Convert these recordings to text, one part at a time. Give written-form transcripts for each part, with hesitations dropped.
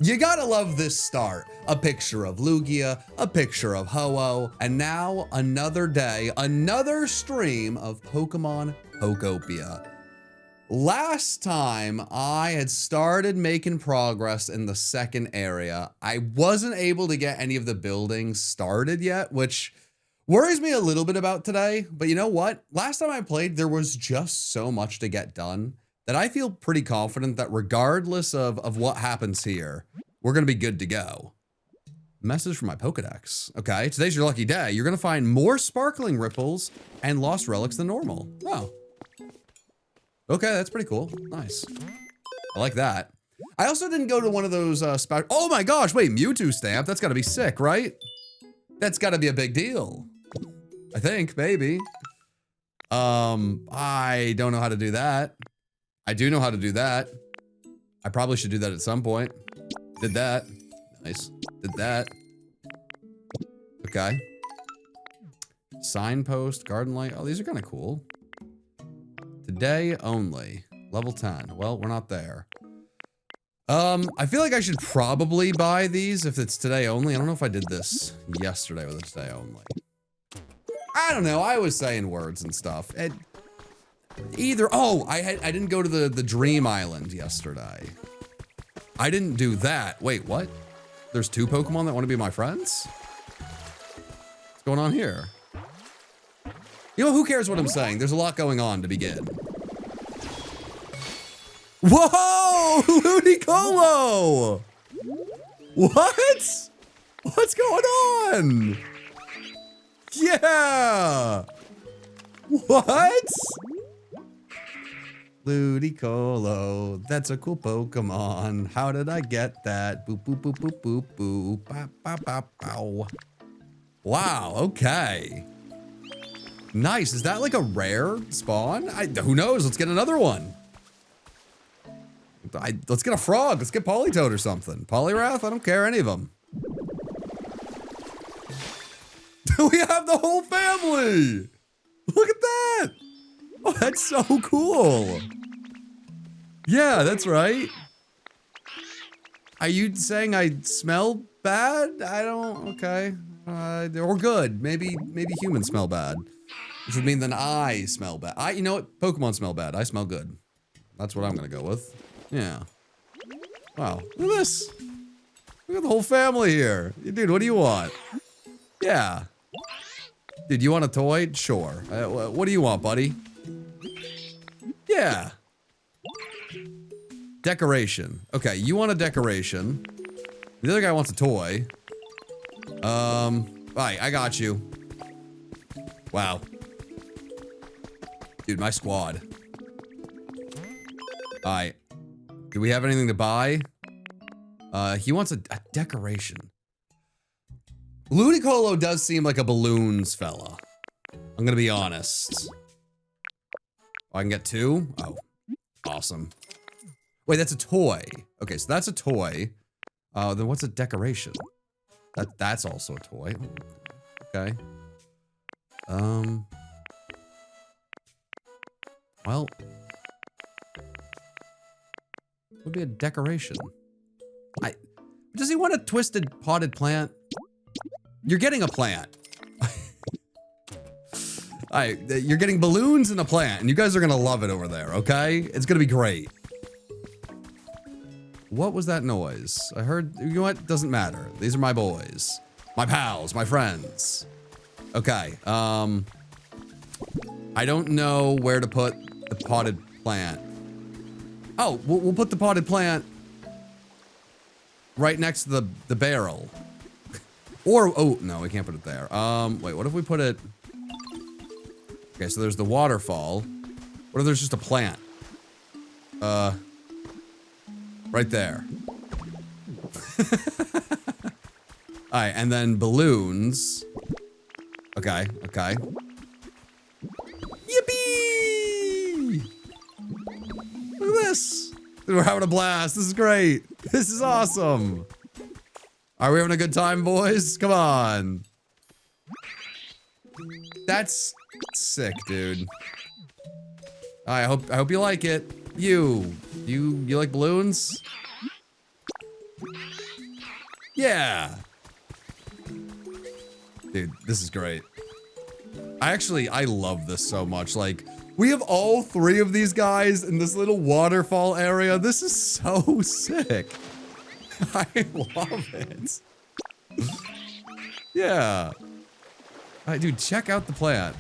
You gotta love this start. A picture of Lugia, a picture of Ho-Oh, and now another day, another stream of Pokemon Pokopia. Last time I had started making progress in the second area, I wasn't able to get any of the buildings started yet, which worries me a little bit about today. But you know what? Last time I played, there was just so much to get done that I feel pretty confident that regardless of what happens here, we're gonna be good to go. Message from my Pokedex. Okay, today's your lucky day. You're gonna find more sparkling ripples and lost relics than normal. Oh. Okay, that's pretty cool. Nice. I like that. I also didn't go to one of those oh my gosh, wait, Mewtwo stamp? That's gotta be sick, right? That's gotta be a big deal. I think, maybe. I don't know how to do that. I do know how to do that. I probably should do that at some point. Did that. Nice. Did that. Okay. Signpost, garden light. Oh, these are kind of cool. Today only. Level 10. Well, we're not there. I feel like I should probably buy these if it's today only. I don't know if I did this yesterday with a today only. I don't know. I was saying words and stuff. I didn't go to the Dream Island yesterday. I didn't do that. Wait, what? There's two Pokemon that want to be my friends? What's going on here? You know, who cares what I'm saying? There's a lot going on to begin. Whoa! Ludicolo! What? What's going on? Yeah! What? Ludicolo, that's a cool Pokemon. How did I get that? Boop, boop, boop, boop, boop, boop. Bow, bow, bow, bow. Wow, okay. Nice, is that like a rare spawn? Who knows, let's get another one. Let's get a frog, let's get Politoed or something. Poliwrath, I don't care, any of them. We have the whole family! Look at that! Oh, that's so cool. Yeah, that's right. Are you saying I smell bad? I don't, okay. Or good, maybe humans smell bad. Which would mean then I smell bad. You know what, Pokemon smell bad, I smell good. That's what I'm gonna go with. Yeah. Wow, look at this. Look at the whole family here. Dude, what do you want? Yeah. Dude, you want a toy? Sure. What do you want, buddy? Yeah. Decoration. Okay, you want a decoration. The other guy wants a toy. Alright, I got you. Wow. Dude, my squad. Alright. Do we have anything to buy? He wants a decoration. Ludicolo does seem like a balloons fella. I'm gonna be honest. Oh, I can get two? Oh, awesome. Wait, that's a toy. Okay, so that's a toy. Then what's a decoration? That's also a toy. Okay. Well. What would be a decoration? Does he want a twisted potted plant? You're getting a plant. You're getting balloons and a plant, and you guys are gonna love it over there, okay? It's gonna be great. What was that noise? I heard, you know what? Doesn't matter. These are my boys. My pals, my friends. Okay, I don't know where to put the potted plant. Oh, we'll put the potted plant right next to the barrel. Or, oh, no, we can't put it there. Wait, what if we put it... Okay, so there's the waterfall. What if there's just a plant? Right there. Alright, and then balloons. Okay, okay. Yippee! Look at this! Dude, we're having a blast. This is great. This is awesome. Are we having a good time, boys? Come on. That's sick, dude. I hope you like it. You like balloons? Yeah. Dude, this is great. I love this so much. Like, we have all 3 of these guys in this little waterfall area. This is so sick. I love it. Yeah. All right, dude, check out the plant.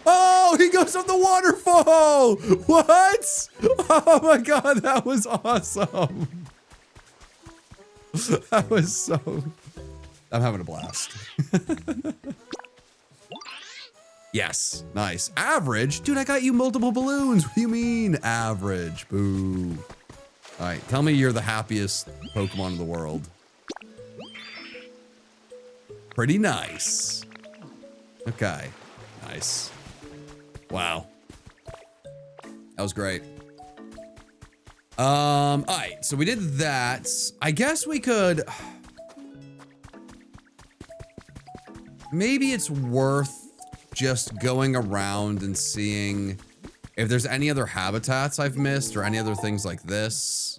Oh, he goes up the waterfall. What? Oh my God, that was awesome. That was so... I'm having a blast. Yes, nice. Average? Dude, I got you multiple balloons. What do you mean, average? Boo. All right, tell me you're the happiest Pokemon in the world. Pretty nice. Okay, nice. Wow. That was great. All right, so we did that. I guess we could... Maybe it's worth just going around and seeing if there's any other habitats I've missed or any other things like this.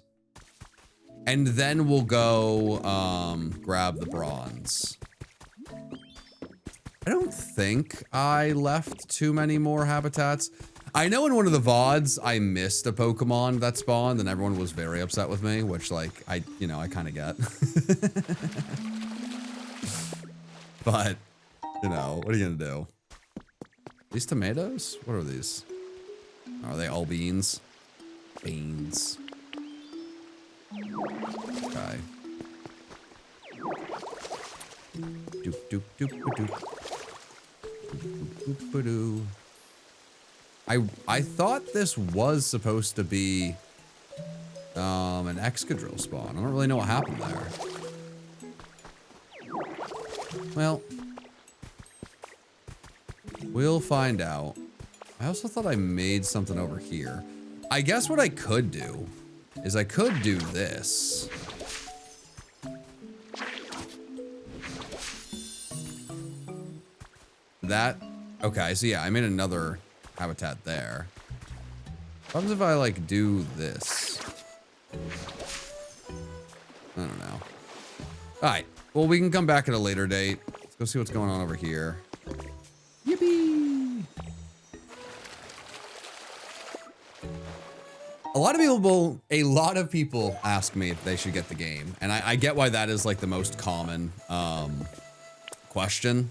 And then we'll go grab the bronze. I don't think I left too many more habitats. I know in one of the VODs I missed a Pokemon that spawned and everyone was very upset with me, which like I kind of get. But, you know, what are you gonna do? These tomatoes? What are these? Are they all beans? Beans. Okay. Doop doop doop doop. Doop doo. I thought this was supposed to be an Excadrill spawn. I don't really know what happened there. Well, we'll find out. I also thought I made something over here. I guess what I could do is I could do this. That, okay, so yeah, I made another habitat there. What happens if I like do this? I don't know. All right, well, we can come back at a later date. Let's go see what's going on over here. Yippee! A lot of people ask me if they should get the game, and I get why that is like the most common question.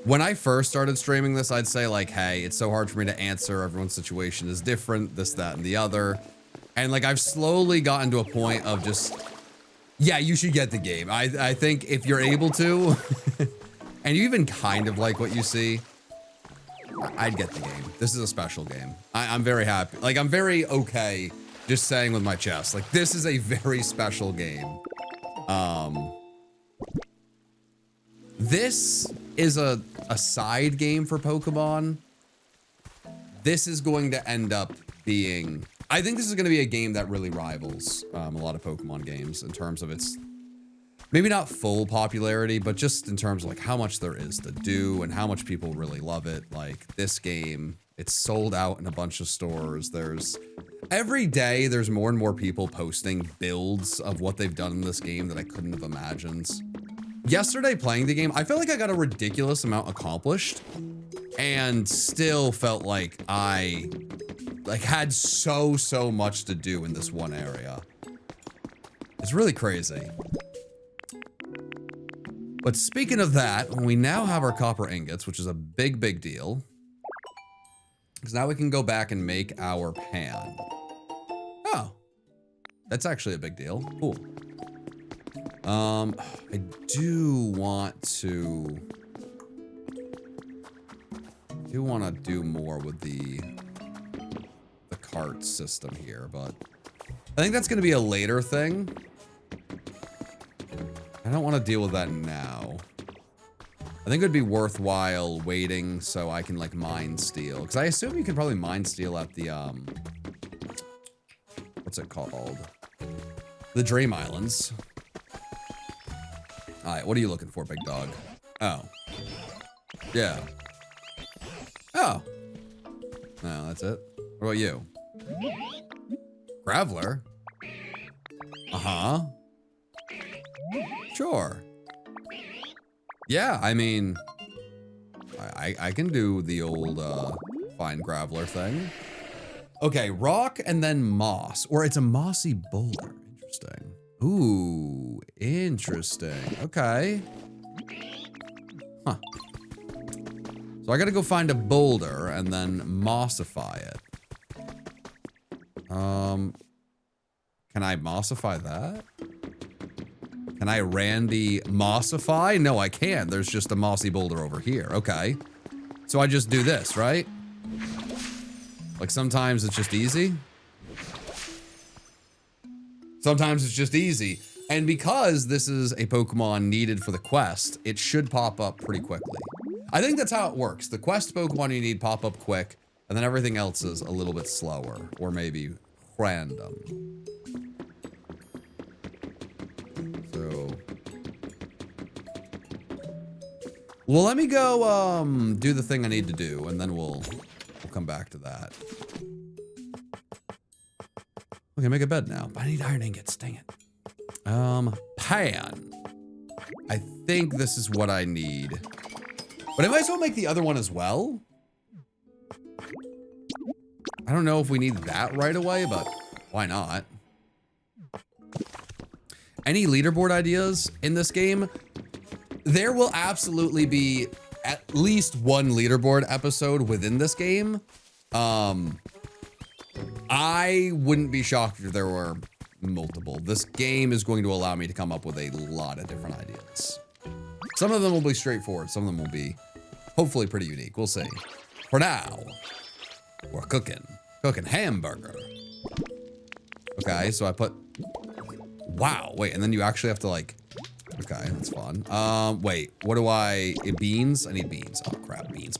When I first started streaming this, I'd say like, hey, it's so hard for me to answer. Everyone's situation is different, this, that, and the other. And like, I've slowly gotten to a point of just, yeah, you should get the game. I think if you're able to, and you even kind of like what you see, I'd get the game. This is a special game. I'm very happy. Like, I'm very okay just saying with my chest, like, this is a very special game. This is a side game for Pokemon. This is going to end up being, I think this is going to be a game that really rivals a lot of Pokemon games in terms of its, maybe not full popularity, but just in terms of like how much there is to do and how much people really love it. Like this game, it's sold out in a bunch of stores. Every day there's more and more people posting builds of what they've done in this game that I couldn't have imagined. Yesterday playing the game, I felt like I got a ridiculous amount accomplished and still felt like I had so much to do in this one area. It's really crazy. But speaking of that, we now have our copper ingots, which is a big deal. Because now we can go back and make our pan. Oh, that's actually a big deal. Cool. I do want to do more with the cart system here, but I think that's going to be a later thing. I don't want to deal with that now. I think it would be worthwhile waiting so I can like mine steel, because I assume you could probably mine steel at the what's it called? The Dream Islands. All right, what are you looking for, big dog? Oh. Yeah. Oh. No, that's it. What about you? Graveler? Uh-huh. Sure. Yeah, I mean, I can do the old fine graveler thing. Okay, rock and then moss, or it's a mossy boulder. Interesting. Ooh, interesting. Okay. Huh. So I gotta go find a boulder and then mossify it. Can I mossify that? Can I Randy mossify? No, I can't. There's just a mossy boulder over here. Okay. So I just do this, right? Like sometimes it's just easy. Sometimes it's just easy. And because this is a Pokemon needed for the quest, it should pop up pretty quickly. I think that's how it works. The quest Pokemon you need pop up quick, and then everything else is a little bit slower, or maybe random. So, well, let me go do the thing I need to do, and then we'll come back to that. Okay, make a bed now. I need iron ingots, dang it. Pan. I think this is what I need. But I might as well make the other one as well. I don't know if we need that right away, but why not? Any leaderboard ideas in this game? There will absolutely be at least one leaderboard episode within this game. I wouldn't be shocked if there were multiple. This game is going to allow me to come up with a lot of different ideas. Some of them will be straightforward. Some of them will be hopefully pretty unique. We'll see. For now, we're cooking hamburger. Okay, so I put, wow, wait, and then you actually have to like, okay, that's fun. Wait, what do beans? I need beans. Oh crap, beans.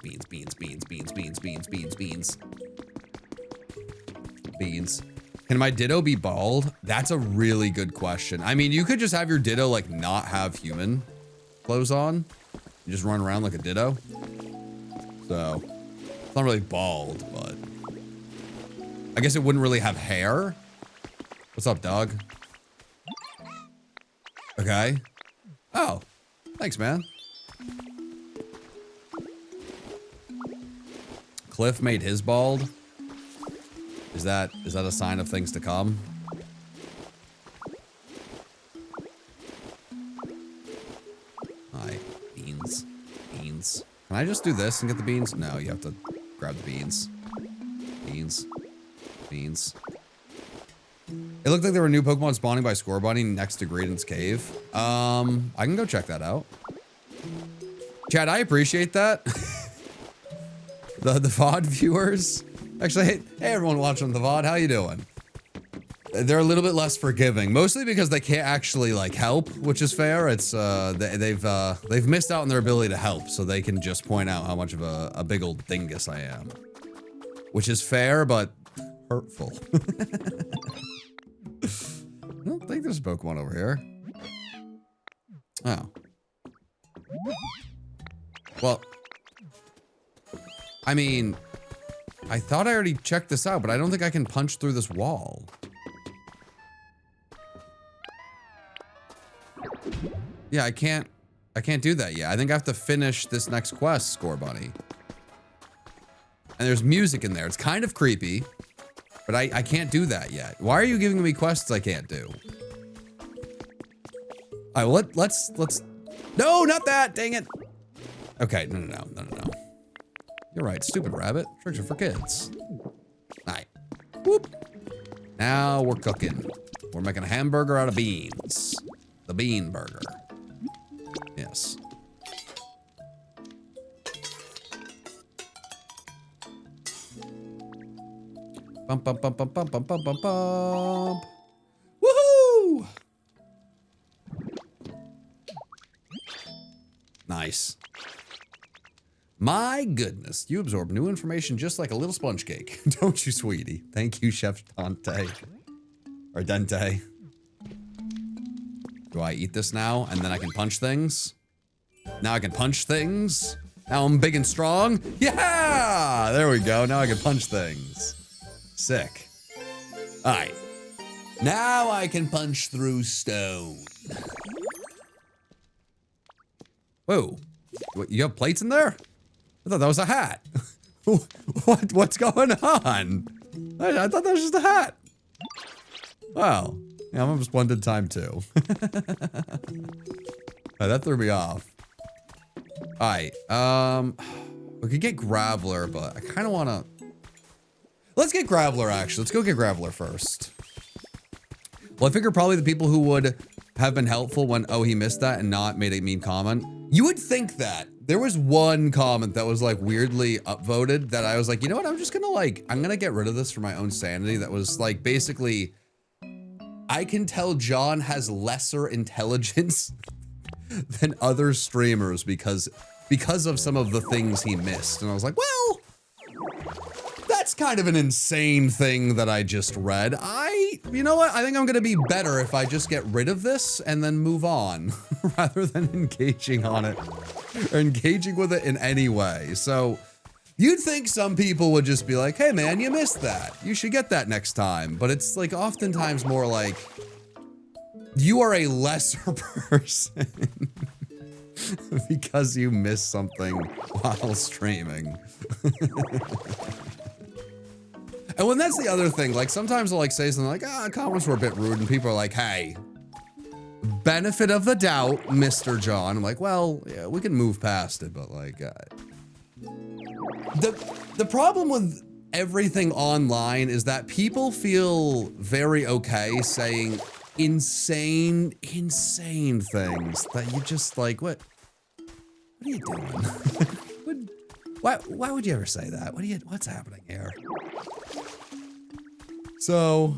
Beans. Can my Ditto be bald? That's a really good question. I mean, you could just have your Ditto like not have human clothes on. You just run around like a Ditto. So, it's not really bald, but I guess it wouldn't really have hair. What's up, dog? Okay. Oh, thanks, man. Cliff made his bald. Is that a sign of things to come? Hi, beans. Beans. Can I just do this and get the beans? No, you have to grab the beans. Beans. Beans. It looked like there were new Pokemon spawning by Scorbunny next to Graydon's Cave. I can go check that out. Chad, I appreciate that. the VOD viewers. Actually, hey everyone watching the VOD, how you doing? They're a little bit less forgiving, mostly because they can't actually like help, which is fair. It's they've missed out on their ability to help, so they can just point out how much of a big old dingus I am, which is fair but hurtful. I don't think there's a Pokemon over here. Oh. Well, I mean, I thought I already checked this out, but I don't think I can punch through this wall. Yeah, I can't do that yet. I think I have to finish this next quest, Scorbunny. And there's music in there. It's kind of creepy, but I can't do that yet. Why are you giving me quests I can't do? All right, well, let's. No, not that, dang it. Okay, no. You're right, stupid rabbit. Tricks are for kids. All right, whoop. Now we're cooking. We're making a hamburger out of beans. The bean burger. Yes. Bump. Woohoo! Nice. My goodness, you absorb new information just like a little sponge cake. Don't you, sweetie? Thank you, Chef Dante. Or Dente. Do I eat this now and then I can punch things? Now I can punch things? Now I'm big and strong? Yeah! There we go. Now I can punch things. Sick. All right. Now I can punch through stone. Whoa. What, you have plates in there? I thought that was a hat. What's going on? I thought that was just a hat. Wow. Yeah, I'm almost one at time too. That threw me off. Alright, we could get Graveler, but I kind of want to... Let's get Graveler, actually. Let's go get Graveler first. Well, I figure probably the people who would have been helpful when, oh, he missed that and not made a mean comment. You would think that. There was one comment that was like weirdly upvoted that I was like, you know what? I'm just gonna like, I'm gonna get rid of this for my own sanity. That was like, basically, I can tell John has lesser intelligence than other streamers because of some of the things he missed. And I was like, well, that's kind of an insane thing that I just read. You know what? I think I'm gonna be better if I just get rid of this and then move on rather than engaging on it or engaging with it in any way. So you'd think some people would just be like, hey man, you missed that. You should get that next time. But it's like oftentimes more like, you are a lesser person because you missed something while streaming. And when that's the other thing, like sometimes I'll like say something like, comments were a bit rude, and people are like, hey, benefit of the doubt, Mr. John. I'm like, well, yeah, we can move past it, but like, the problem with everything online is that people feel very okay saying insane things that you just like, what are you doing? Why would you ever say that? What's happening here? So,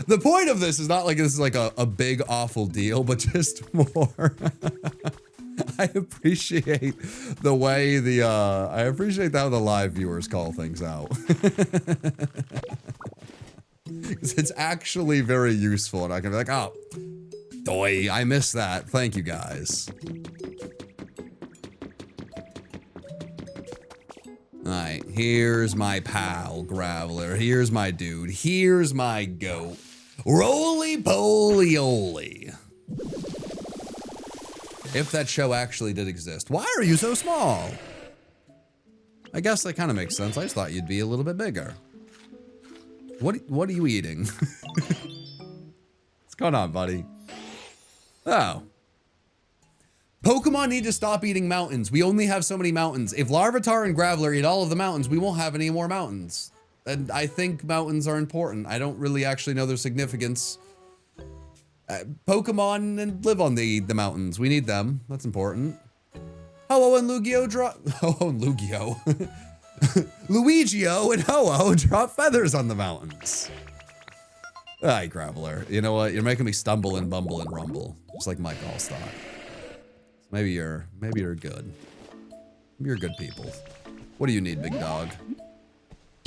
the point of this is not like this is like a big awful deal, but just more. I appreciate the way I appreciate how the live viewers call things out. It's actually very useful, and I can be like, oh, doy, I missed that. Thank you guys. Alright, here's my pal, Graveler. Here's my dude. Here's my goat. Roly-poly-oly. If that show actually did exist. Why are you so small? I guess that kind of makes sense. I just thought you'd be a little bit bigger. What are you eating? What's going on, buddy? Oh. Pokemon need to stop eating mountains. We only have so many mountains. If Larvitar and Graveler eat all of the mountains, we won't have any more mountains. And I think mountains are important. I don't really actually know their significance. Pokemon live on the mountains. We need them. That's important. Ho-Oh and Luigio drop... Ho-Oh and Luigio. Luigio and Ho-Oh drop feathers on the mountains. Alright, Graveler. You know what? You're making me stumble and bumble and rumble. Just like Mike Allstott. Maybe you're good. Maybe you're good people. What do you need, big dog?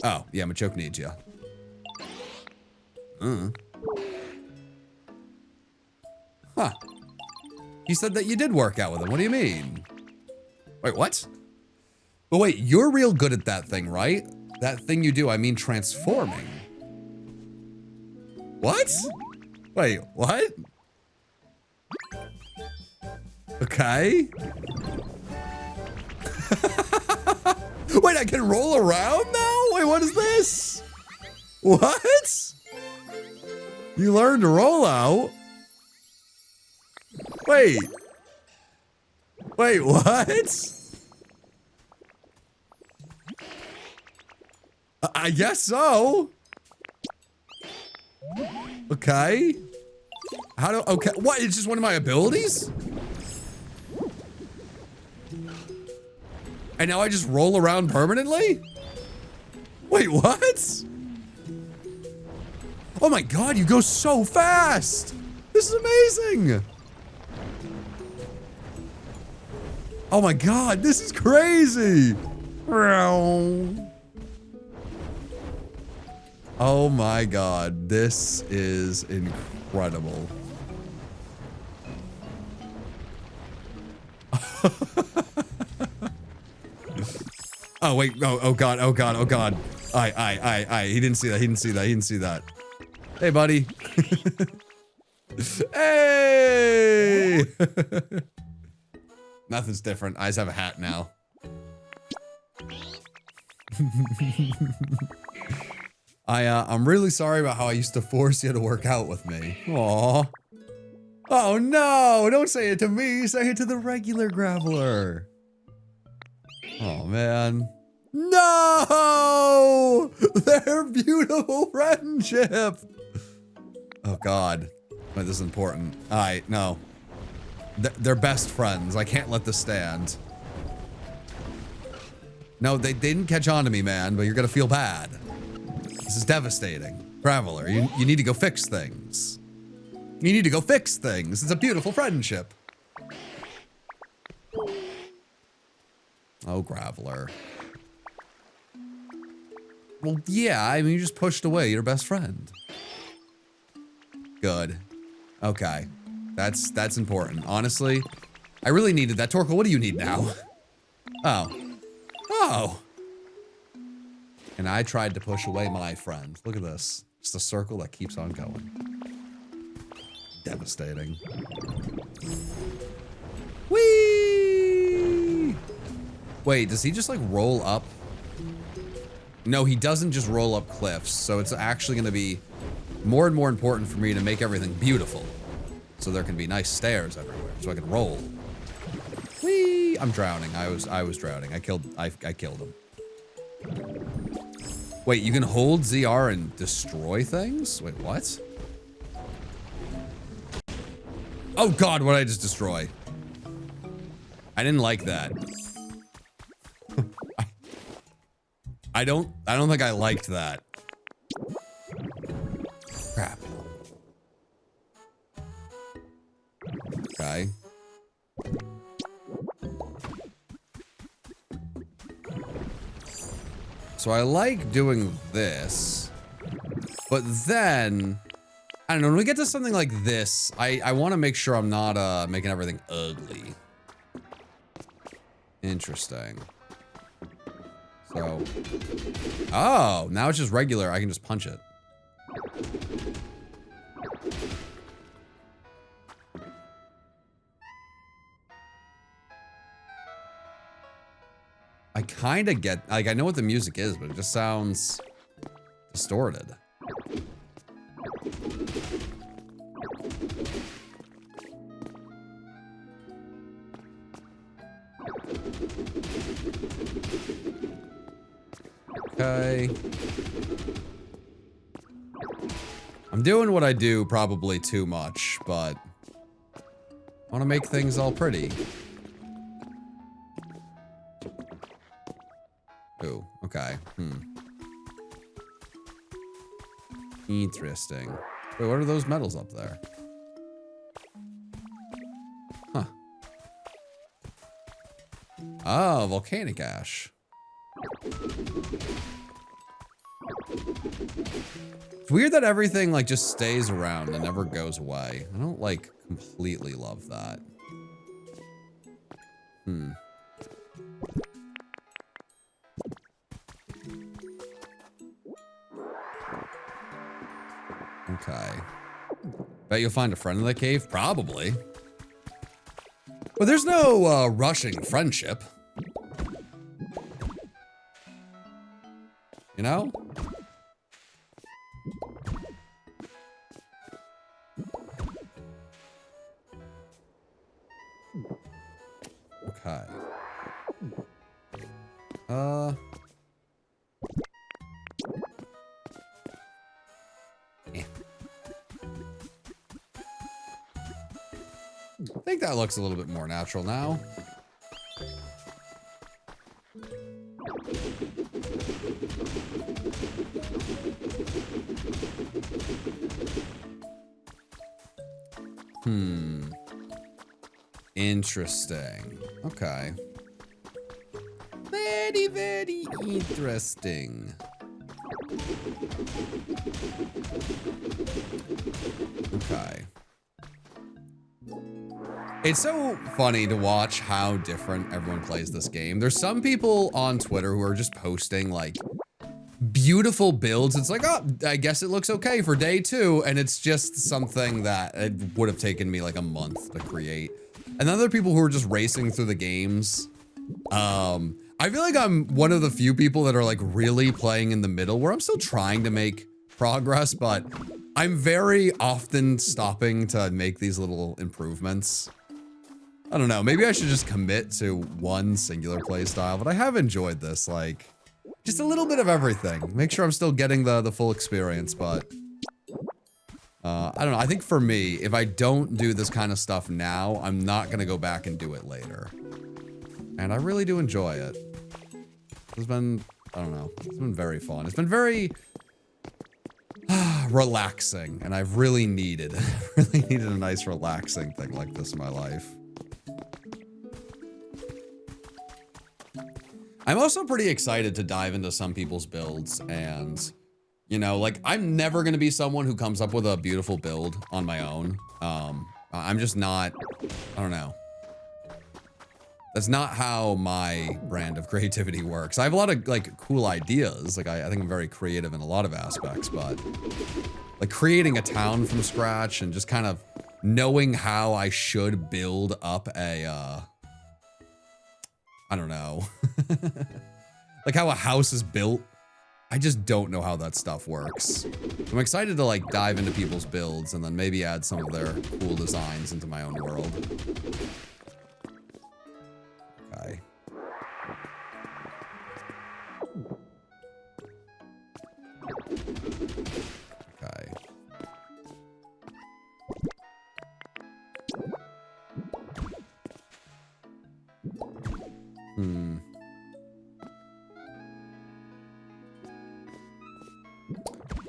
Oh, yeah, Machoke needs you. Huh. You said that you did work out with him. What do you mean? Wait, what? But wait, you're real good at that thing, right? That thing you do, I mean transforming. What? Wait, what? Okay. Wait, I can roll around now? Wait, what is this? What? You learned to roll out? Wait. Wait, what? I guess so. Okay. Okay, what, it's just one of my abilities? And now I just roll around permanently? Wait, what? Oh my god, you go so fast! This is amazing! Oh my god, this is crazy! Oh my god, this is incredible. Oh wait, oh god, oh god, oh god. He didn't see that, he didn't see that, he didn't see that. Hey buddy. Hey! Hey! Nothing's different. I just have a hat now. I'm really sorry about how I used to force you to work out with me. Aw. Oh no, don't say it to me, say it to the regular Graveler. Oh man. No! Their beautiful friendship! Oh god. Wait, this is important. Alright, no. They're best friends. I can't let this stand. No, they didn't catch on to me, man, but you're gonna feel bad. This is devastating. Graveler, you need to go fix things. You need to go fix things. It's a beautiful friendship. Oh, Graveler. Well, yeah, I mean, you just pushed away your best friend. Good. Okay. That's important. Honestly, I really needed that. Torkoal, what do you need now? Oh. Oh. And I tried to push away my friend. Look at this. Just a circle that keeps on going. Devastating. Whee! Wait, does he just like roll up? No, he doesn't just roll up cliffs. So it's actually going to be more and more important for me to make everything beautiful. So there can be nice stairs everywhere. So I can roll. Whee! I'm drowning. I was drowning. I killed him. Wait, you can hold ZR and destroy things? Wait, what? Oh god, what did I just destroy? I didn't like that. I don't think I liked that. Crap. Okay. So I like doing this, but then, I don't know, when we get to something like this, I want to make sure I'm not making everything ugly. Interesting. So, oh, now it's just regular. I can just punch it. I kind of get, like, I know what the music is, but it just sounds distorted. Okay. I'm doing what I do probably too much, but I want to make things all pretty. Ooh, okay. Interesting. Wait, what are those metals up there? Huh. Oh, volcanic ash. It's weird that everything like just stays around and never goes away. I don't like completely love that. Okay. Bet you'll find a friend in the cave? Probably. But there's no rushing friendship. You know? Okay. I think that looks a little bit more natural now. Interesting. Okay. Very, very interesting. Okay. It's so funny to watch how different everyone plays this game. There's some people on Twitter who are just posting like beautiful builds. It's like, oh, I guess it looks okay for day 2. And it's just something that it would have taken me like a month to create. And then there are people who are just racing through the games. I feel like I'm one of the few people that are like really playing in the middle where I'm still trying to make progress, but I'm very often stopping to make these little improvements. I don't know, maybe I should just commit to one singular play style, but I have enjoyed this, like, just a little bit of everything. Make sure I'm still getting the full experience, but I don't know, I think for me, if I don't do this kind of stuff now, I'm not gonna go back and do it later. And I really do enjoy it. It's been, I don't know, it's been very fun. It's been very relaxing, and I've really needed a nice relaxing thing like this in my life. I'm also pretty excited to dive into some people's builds, and, you know, like, I'm never gonna be someone who comes up with a beautiful build on my own. I'm just not, I don't know. That's not how my brand of creativity works. I have a lot of like cool ideas. Like I think I'm very creative in a lot of aspects, but like creating a town from scratch and just kind of knowing how I should build up a, I don't know, like how a house is built. I just don't know how that stuff works. I'm excited to like dive into people's builds and then maybe add some of their cool designs into my own world. Okay. Okay.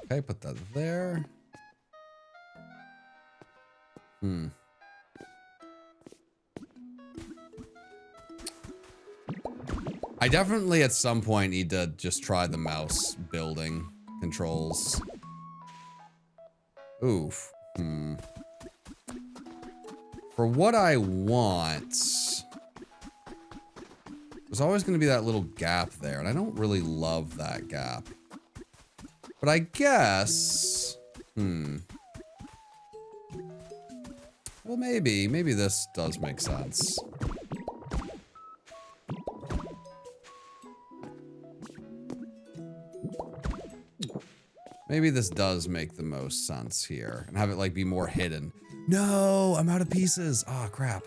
Okay, put that there. I definitely at some point need to just try the mouse building controls. Oof. For what I want, there's always going to be that little gap there, and I don't really love that gap. But I guess, well, maybe this does make sense. Maybe this does make the most sense here and have it like be more hidden. No, I'm out of pieces. Ah, crap.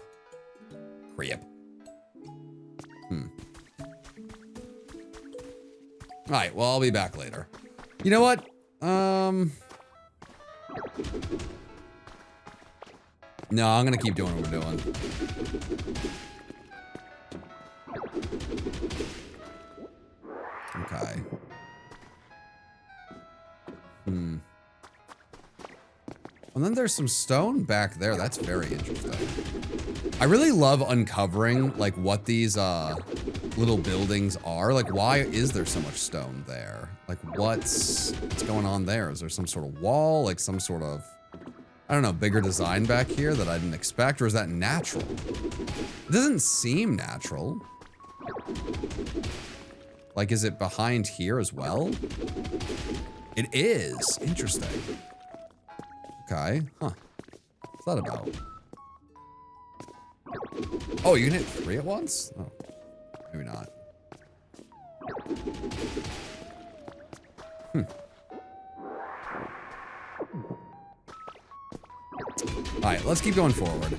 Crap. All right, well, I'll be back later. You know what? No, I'm gonna keep doing what we're doing. Okay. And then there's some stone back there. That's very interesting. I really love uncovering like what these little buildings are. Like, why is there so much stone there? Like, what's going on there? Is there some sort of wall? Like some sort of, I don't know, bigger design back here that I didn't expect? Or is that natural? It doesn't seem natural. Like, is it behind here as well? It is. Interesting. Okay. Huh. What's that about? Oh, you can hit 3 at once? Oh. Maybe not. Alright, let's keep going forward.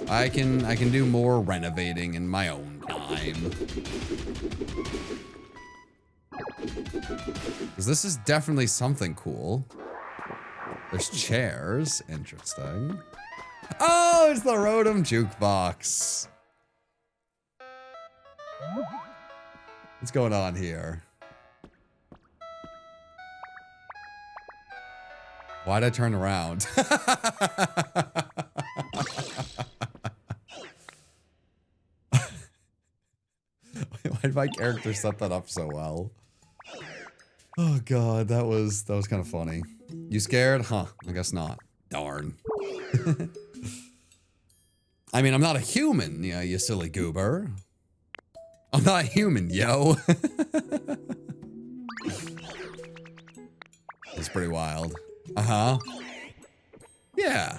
I can do more renovating in my own time. Because this is definitely something cool. There's chairs. Interesting. Oh, it's the Rotom jukebox. What's going on here? Why'd I turn around? Why did my character set that up so well? Oh god, that was kind of funny. You scared? Huh, I guess not. Darn. I mean, I'm not a human, you silly goober. I'm not a human, yo. pretty wild. Uh-huh. Yeah.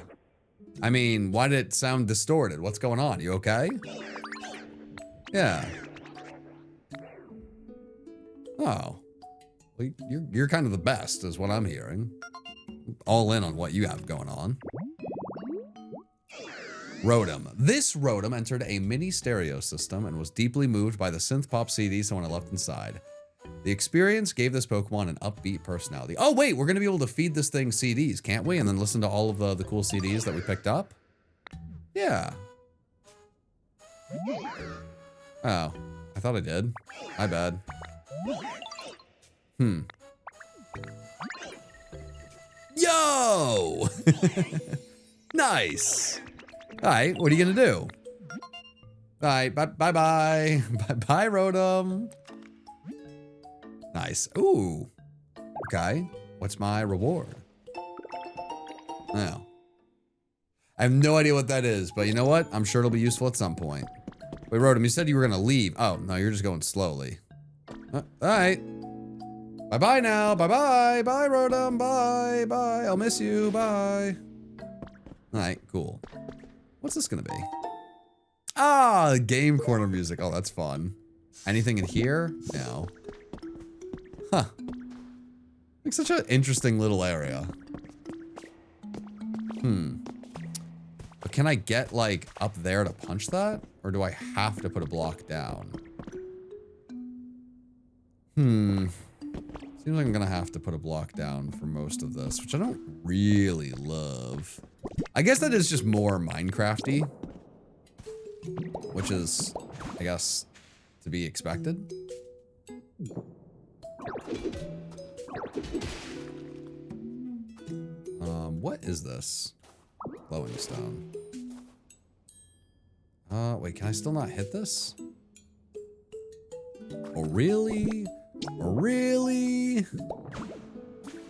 I mean, why did it sound distorted? What's going on? You okay? Yeah. Oh. Well, you're kind of the best, is what I'm hearing. All in on what you have going on. Rotom. This Rotom entered a mini stereo system and was deeply moved by the synth pop CD someone had left inside. The experience gave this Pokemon an upbeat personality. Oh wait, we're gonna be able to feed this thing CDs, can't we? And then listen to all of the cool CDs that we picked up? Yeah. Oh, I thought I did. My bad. Yo! Nice. All right, what are you gonna do? All right, bye-bye. Bye-bye, Rotom. Nice. Ooh. Okay. What's my reward? Oh. I have no idea what that is, but you know what? I'm sure it'll be useful at some point. Wait, Rotom, you said you were gonna leave. Oh, no, you're just going slowly. All right. Bye-bye now. Bye-bye. Bye, Rotom. Bye. Bye. I'll miss you. Bye. All right, cool. What's this gonna be? Ah, game corner music. Oh, that's fun. Anything in here? No. Huh. Like such an interesting little area. But can I get like up there to punch that? Or do I have to put a block down? Seems like I'm gonna have to put a block down for most of this, which I don't really love. I guess that is just more Minecrafty, which is, I guess, to be expected. What is this? Glowing stone. Wait, can I still not hit this? Oh, really? Oh, really?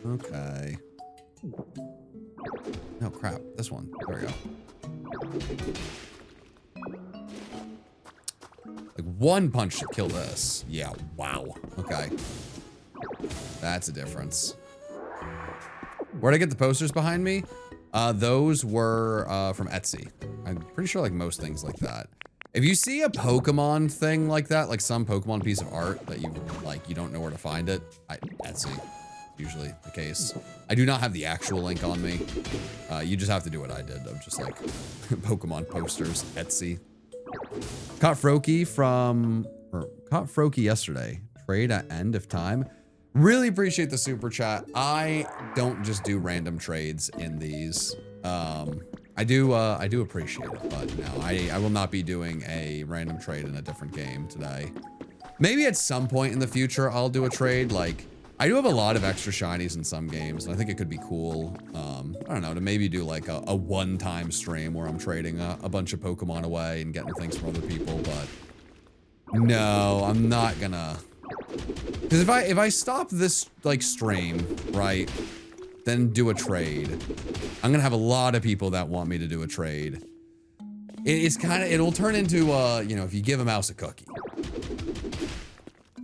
Okay. No, crap. This one. There we go. Like, one punch should kill this. Yeah, wow. Okay. That's a difference. Where'd I get the posters behind me? Those were from Etsy. I'm pretty sure like most things like that. If you see a Pokemon thing like that, like some Pokemon piece of art that you like, you don't know where to find it, Etsy, usually the case. I do not have the actual link on me. You just have to do what I did of just like Pokemon posters, Etsy. Caught Froakie yesterday. Trade at end of time. Really appreciate the super chat. I don't just do random trades in these. I do appreciate it, but no, I will not be doing a random trade in a different game today. Maybe at some point in the future, I'll do a trade. Like, I do have a lot of extra shinies in some games, and I think it could be cool. I don't know, to maybe do like a one-time stream where I'm trading a bunch of Pokemon away and getting things from other people, but no, I'm not gonna. Because if I stop this like stream, right, then do a trade, I'm gonna have a lot of people that want me to do a trade. It's kind of, it'll turn into you know, if you give a mouse a cookie.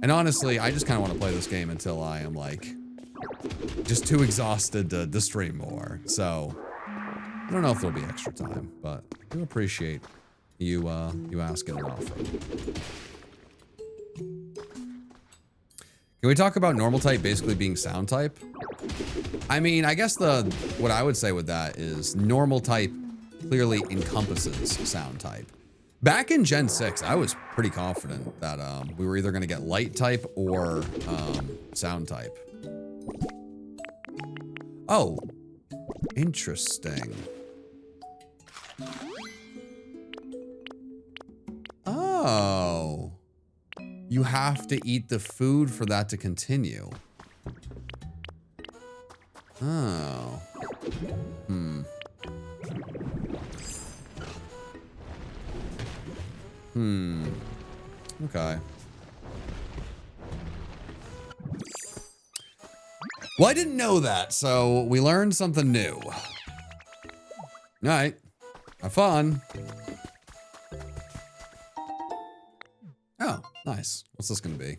And honestly, I just kind of want to play this game until I am like just too exhausted to stream more. So I don't know if there'll be extra time, but I do appreciate you asking it off. Can we talk about normal type basically being sound type? I mean, I guess what I would say with that is normal type clearly encompasses sound type. Back in Gen 6, I was pretty confident that we were either going to get light type or sound type. Oh, interesting. Oh. You have to eat the food for that to continue. Oh. Okay. Well, I didn't know that, so we learned something new. All right. Have fun. Oh, nice. What's this gonna be?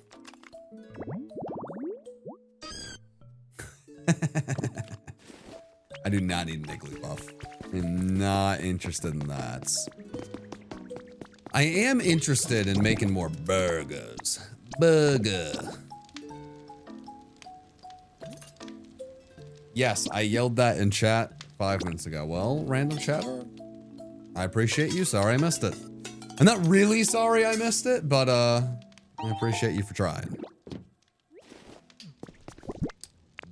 I do not need an Igglybuff. I'm not interested in that. I am interested in making more burgers. Burger. Yes, I yelled that in chat 5 minutes ago. Well, random chatter, I appreciate you. Sorry I missed it. I'm not really sorry I missed it, but I appreciate you for trying.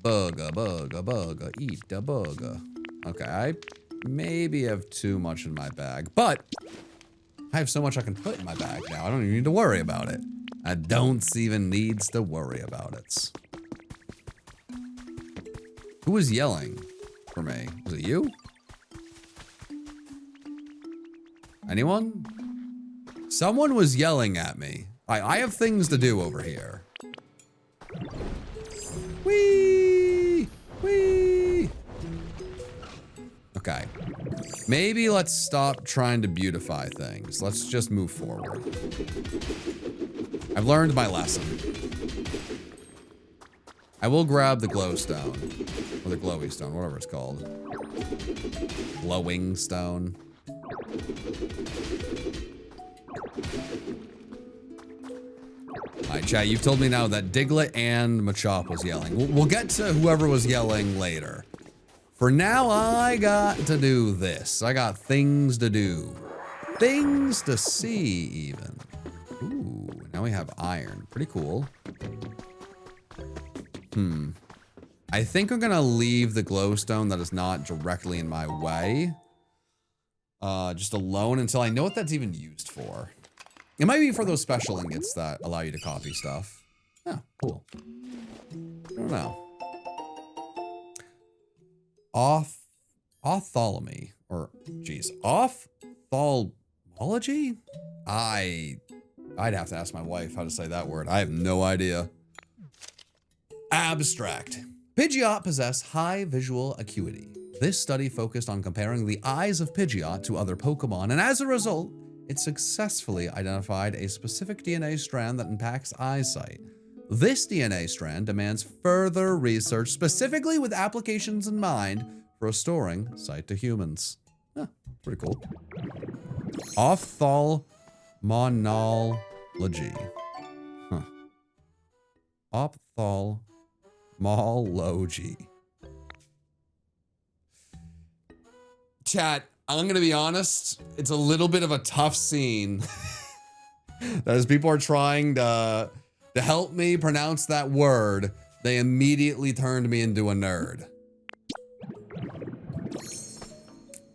Burger, burger, burger, eat a burger. Okay, I maybe have too much in my bag, but I have so much I can put in my bag now. I don't even need to worry about it. I don't even needs to worry about it. Who was yelling for me? Was it you? Anyone? Someone was yelling at me. I have things to do over here. Whee! Whee! Okay. Maybe let's stop trying to beautify things. Let's just move forward. I've learned my lesson. I will grab the glowstone. Or the glowy stone, whatever it's called. Glowing stone. Alright, chat, you've told me now that Diglett and Machop was yelling. We'll get to whoever was yelling later. For now, I got to do this. I got things to do. Things to see, even. Ooh, now we have iron. Pretty cool. I think I'm gonna leave the glowstone that is not directly in my way. Just alone until I know what that's even used for. It might be for those special ingots that allow you to copy stuff. Oh, cool. I don't know. Ophthalmy, or geez, ophthalmology? I'd have to ask my wife how to say that word. I have no idea. Abstract. Pidgeot possess high visual acuity. This study focused on comparing the eyes of Pidgeot to other Pokemon, and as a result, it successfully identified a specific DNA strand that impacts eyesight. This DNA strand demands further research, specifically with applications in mind for restoring sight to humans. Huh, pretty cool. Ophthalmology. Huh. Ophthalmology. Chat, I'm gonna be honest, it's a little bit of a tough scene. As people are trying to help me pronounce that word, they immediately turned me into a nerd.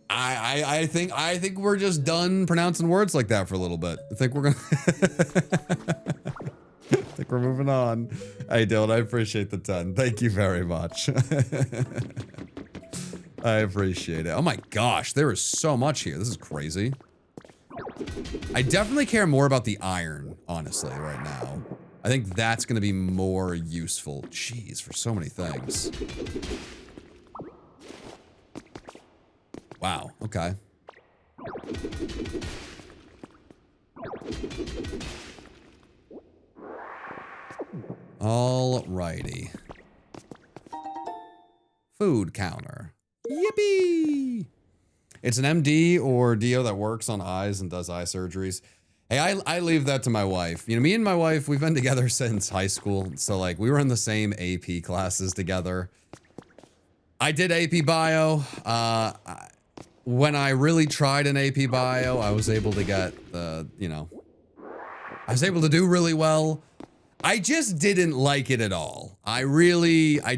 I think we're just done pronouncing words like that for a little bit. I think we're gonna I think we're moving on. Hey Dylan, I appreciate the 10. Thank you very much. I appreciate it. Oh my gosh, there is so much here. This is crazy. I definitely care more about the iron, honestly, right now. I think that's gonna be more useful. Jeez, for so many things. Wow, okay. Alrighty. Food counter. Yippee! It's an MD or DO that works on eyes and does eye surgeries. Hey, I leave that to my wife. You know, me and my wife, we've been together since high school. So like we were in the same AP classes together. I did AP Bio. When I really tried an AP Bio, I was able to get the, you know, I was able to do really well. I just didn't like it at all. I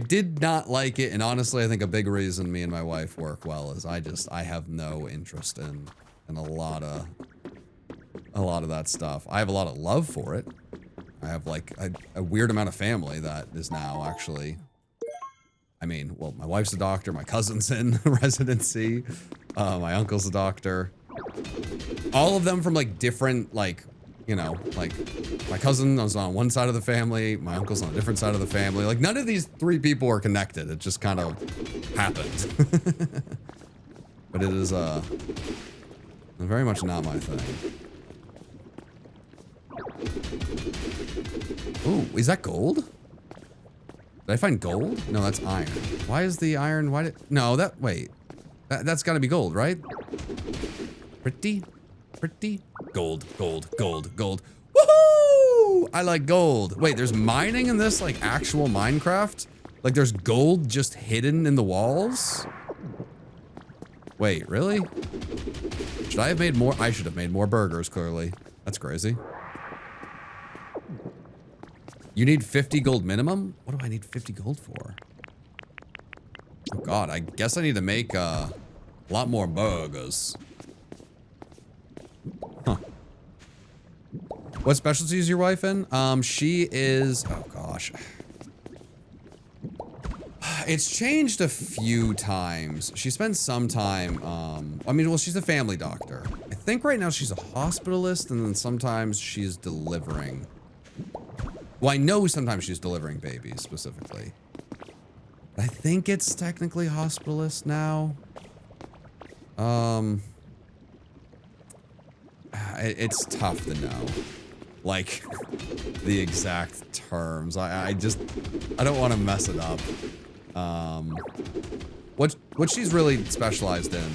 did not like it. And honestly, I think a big reason me and my wife work well is I have no interest in a lot of that stuff. I have a lot of love for it. I have like a weird amount of family that is now actually, I mean, well, my wife's a doctor, my cousin's in residency, my uncle's a doctor. All of them from like different, like, you know, like my cousin was on one side of the family, my uncle's on a different side of the family. Like none of these three people are connected. It just kind of happened. But it is very much not my thing. Ooh, is that gold? Did I find gold? No, that's iron. Why is the iron, why did, no, that, wait. That's gotta be gold, right? Pretty. Gold. Woohoo! I like gold. Wait, there's mining in this, like, actual Minecraft? Like, there's gold just hidden in the walls? Wait, really? Should I have made more? I should have made more burgers, clearly. That's crazy. You need 50 gold minimum? What do I need 50 gold for? Oh god, I guess I need to make a lot more burgers. Huh. What specialty is your wife in? She is, oh gosh. It's changed a few times. She spends some time, I mean, well, she's a family doctor. I think right now she's a hospitalist, and then sometimes she's delivering. Well, I know sometimes she's delivering babies, specifically. I think it's technically hospitalist now. It's tough to know. Like, the exact terms. I don't want to mess it up. What she's really specialized in,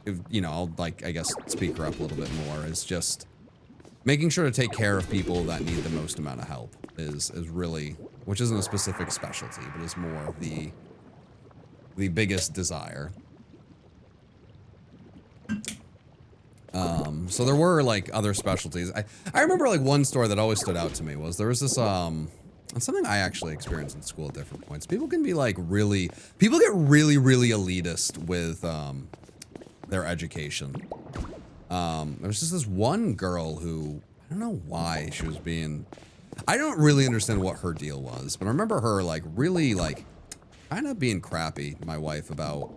if, you know, I'll, like, I guess, speak her up a little bit more, is just making sure to take care of people that need the most amount of help is really, which isn't a specific specialty, but is more the biggest desire. So there were, like, other specialties. I remember, like, one story that always stood out to me was there was this, and something I actually experienced in school at different points. People can be, like, people get really elitist with, their education. There was just this one girl who, I don't know why she was being, I don't really understand what her deal was, but I remember her, like, really, like, kind of being crappy to my wife about,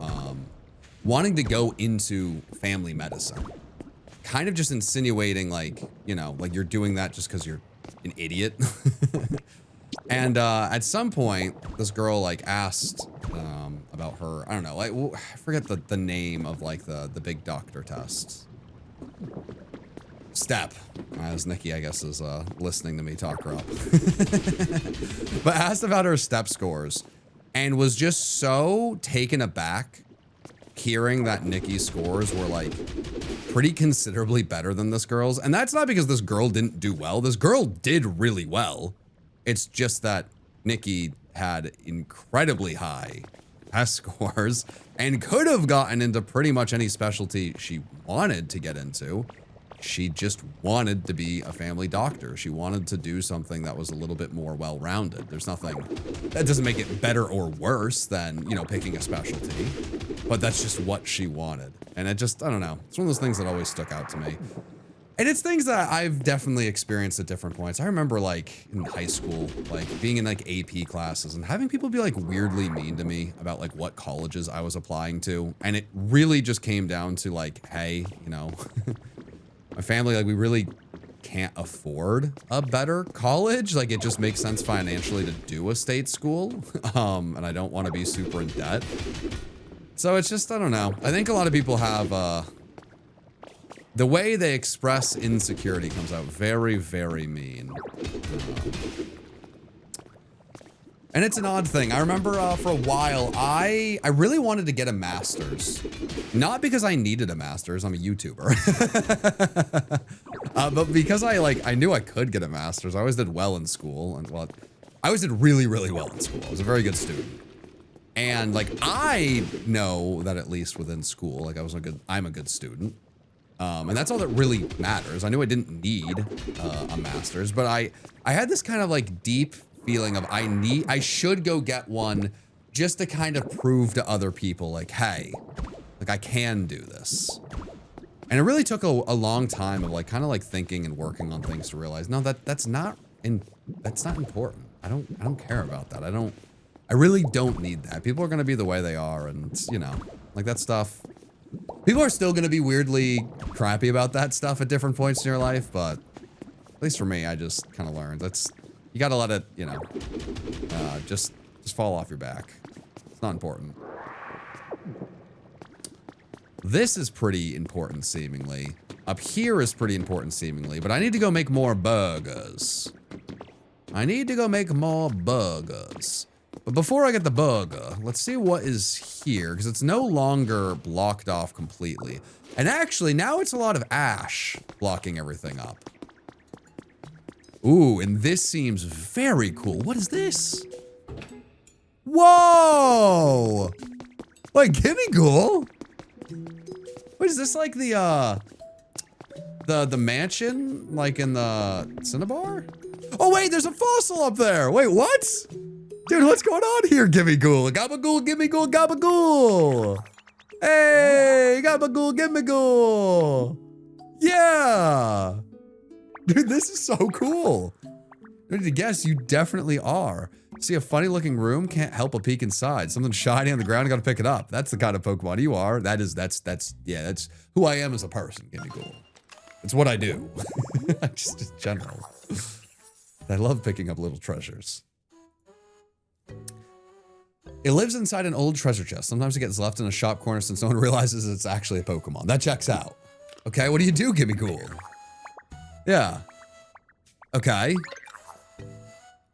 wanting to go into family medicine. Kind of just insinuating, like, you know, like you're doing that just because you're an idiot. And at some point, this girl, like, asked about her, I don't know, like, I forget the name of, like, the big doctor test. Step, as Nikki, I guess, is listening to me talk her up. But asked about her step scores and was just so taken aback hearing that Nikki's scores were, like, pretty considerably better than this girl's. And that's not because this girl didn't do well. This girl did really well. It's just that Nikki had incredibly high test scores and could have gotten into pretty much any specialty she wanted to get into. She just wanted to be a family doctor. She wanted to do something that was a little bit more well-rounded. There's nothing, that doesn't make it better or worse than, you know, picking a specialty, but that's just what she wanted. And it just, I don't know. It's one of those things that always stuck out to me. And it's things that I've definitely experienced at different points. I remember, like, in high school, like, being in, like, AP classes and having people be, like, weirdly mean to me about, like, what colleges I was applying to. And it really just came down to, like, hey, you know, my family, like, we really can't afford a better college. Like, it just makes sense financially to do a state school. And I don't want to be super in debt. So it's just, I don't know. I think a lot of people have, the way they express insecurity comes out very, very mean. And it's an odd thing. I remember for a while, I really wanted to get a master's. Not because I needed a master's, I'm a YouTuber. But because I knew I could get a master's. I always did well in school. And well, I always did really, really well in school. I was a very good student. And, like, I know that at least within school, like, I'm a good student. And that's all that really matters. I knew I didn't need a master's, but I had this kind of, like, deep feeling of I should go get one just to kind of prove to other people, like, hey, like, I can do this. And it really took a long time of, like, kind of, like, thinking and working on things to realize, no, that's not important. I don't care about that. I really don't need that. People are going to be the way they are, and, you know, like, that stuff. People are still going to be weirdly crappy about that stuff at different points in your life, but at least for me, I just kind of learned you got to let it, you know, just fall off your back. It's not important. This is pretty important, seemingly. Up here is pretty important, seemingly, but I need to go make more burgers. But before I get the burger, let's see what is here, because it's no longer blocked off completely. And actually, now it's a lot of ash blocking everything up. Ooh, and this seems very cool. What is this? Whoa! Wait, Gimmighoul? Wait, is this like the mansion? Like in the Cinnabar? Oh wait, there's a fossil up there! Wait, what? Dude, what's going on here, Gimmighoul? Gabagool, Gimmighoul, Gabagool! Hey, Gabagool, Gimmighoul! Yeah! Dude, this is so cool. I need to guess, you definitely are. See a funny looking room, can't help but peek inside. Something shiny on the ground, gotta pick it up. That's the kind of Pokemon you are. That's who I am as a person, Gimmighoul. It's what I do. Just in general. I love picking up little treasures. It lives inside an old treasure chest. Sometimes it gets left in a shop corner since no one realizes it's actually a Pokemon. That checks out. Okay, what do you do, Gimmighoul? Yeah. Okay.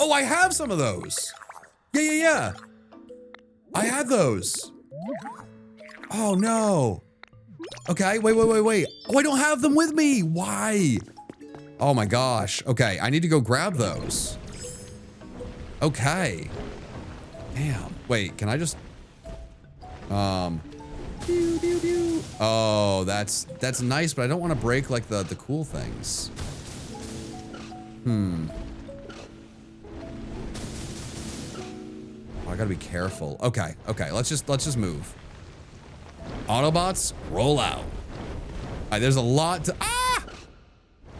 Oh, I have some of those. Yeah. I had those. Oh, no. Okay, wait. Oh, I don't have them with me. Why? Oh my gosh. Okay, I need to go grab those. Okay. Damn. Wait, can I just... Oh, that's nice, but I don't want to break, like, the cool things. Oh, I gotta be careful. Okay, let's just move. Autobots, roll out. All right, there's a lot to...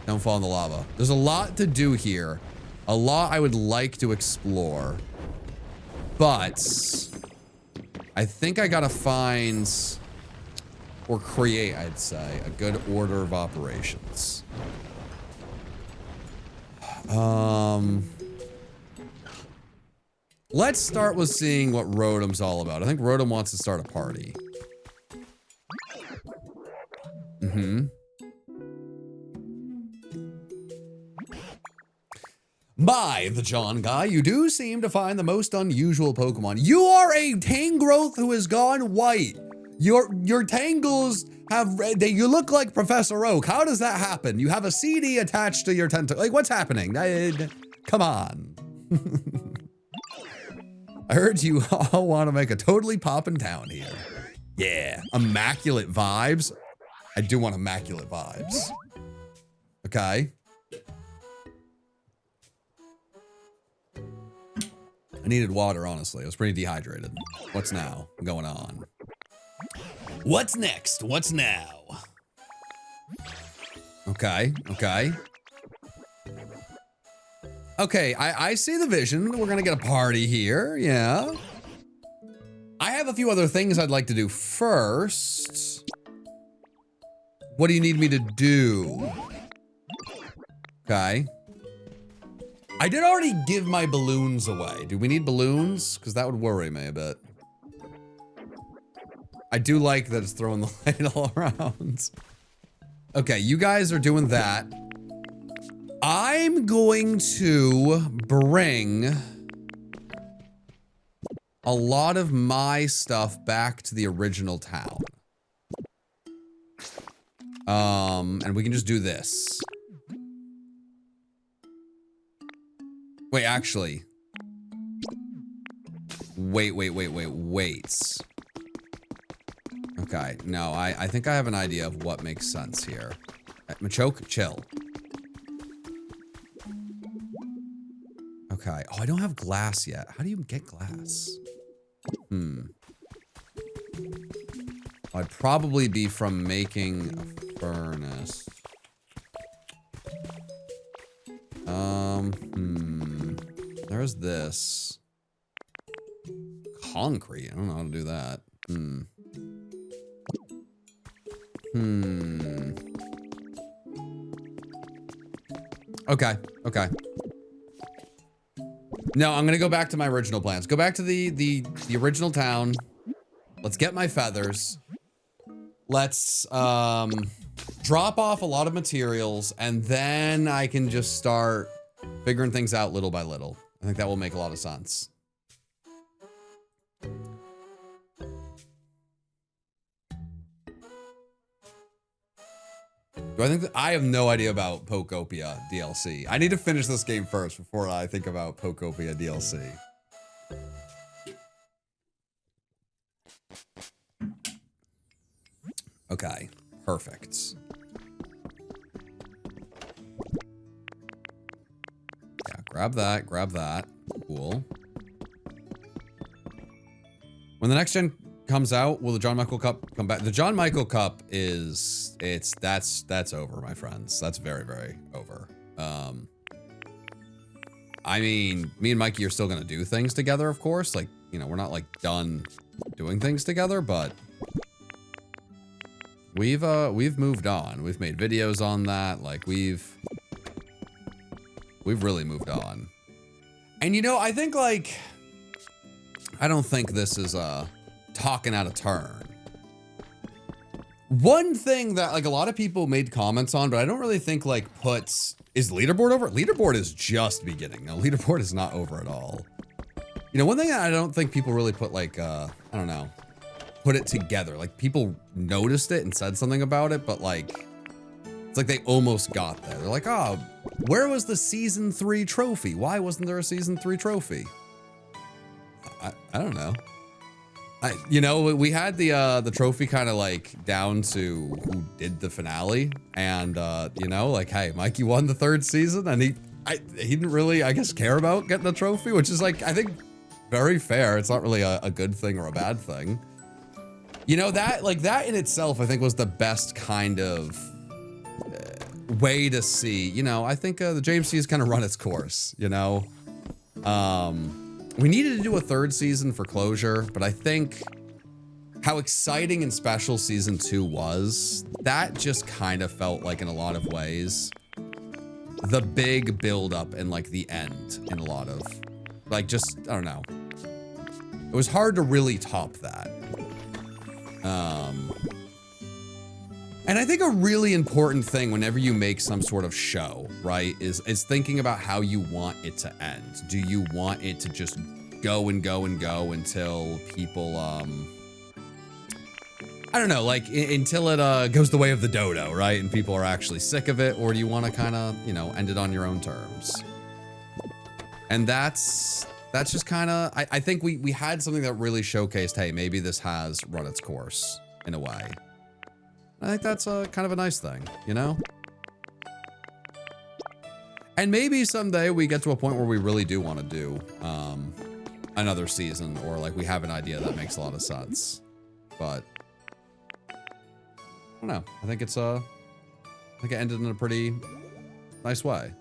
Don't fall in the lava. There's a lot to do here. A lot I would like to explore. But... I think I gotta find... Or create, I'd say, a good order of operations. Let's start with seeing what Rotom's all about. I think Rotom wants to start a party. By the John guy, you do seem to find the most unusual Pokemon. You are a Tangrowth who has gone white. Your tangles have red. You look like Professor Oak. How does that happen? You have a CD attached to your tentacle. Like, what's happening? Come on. I heard you all want to make a totally poppin' town here. Yeah, immaculate vibes. I do want immaculate vibes. Okay. I needed water, honestly. I was pretty dehydrated. What's now going on? What's next? What's now? Okay. Okay, I see the vision. We're gonna get a party here, yeah. I have a few other things I'd like to do first. What do you need me to do? Okay. I did already give my balloons away. Do we need balloons? Because that would worry me a bit. I do like that it's throwing the light all around. Okay, you guys are doing that. I'm going to bring a lot of my stuff back to the original town. And we can just do this. Wait, actually. Wait. Okay, no, I think I have an idea of what makes sense here. Machoke, chill. Okay, oh, I don't have glass yet. How do you get glass? I'd probably be from making a furnace. There's this. Concrete, I don't know how to do that. Okay. No, I'm gonna go back to my original plans. Go back to the original town. Let's get my feathers. Let's drop off a lot of materials, and then I can just start figuring things out little by little. I think that will make a lot of sense. Do I think that I have no idea about Pokopia DLC? I need to finish this game first before I think about Pokopia DLC. Okay, perfect. Yeah, grab that, grab that. Cool. When the next gen comes out, will the John Michael Cup come back? The John Michael Cup is, that's over, my friends. That's very, very over. I mean, me and Mikey are still gonna do things together, of course. Like, you know, we're not like done doing things together, but we've moved on. We've made videos on that. Like we've really moved on. And you know, I think like, I don't think this is talking out of turn. One thing that like a lot of people made comments on, but I don't really think like is leaderboard over? Leaderboard is just beginning. No, leaderboard is not over at all. You know, one thing that I don't think people really put like, I don't know, put it together. Like people noticed it and said something about it, but like, it's like they almost got there. They're like, oh, where was the season 3 trophy? Why wasn't there a season 3 trophy? I don't know. You know, we had the trophy kind of like down to who did the finale, and you know, like, hey, Mikey won the 3rd season, and he didn't really, I guess, care about getting a trophy, which is like, I think, very fair. It's not really a good thing or a bad thing. You know, that in itself, I think, was the best kind of way to see. You know, I think the JMC has kind of run its course. You know. We needed to do a 3rd season for closure, but I think how exciting and special season 2 was, that just kind of felt like in a lot of ways, the big build up and like the end in a lot of, like, just, I don't know. It was hard to really top that. And I think a really important thing whenever you make some sort of show, right, is thinking about how you want it to end. Do you want it to just go and go and go until people, I don't know, like until it goes the way of the dodo, right? And people are actually sick of it, or do you want to kind of, you know, end it on your own terms? And that's just kind of, I think we had something that really showcased, hey, maybe this has run its course in a way. I think that's kind of a nice thing, you know? And maybe someday we get to a point where we really do want to do another season, or like we have an idea that makes a lot of sense. But I don't know. I think it's I think it ended in a pretty nice way.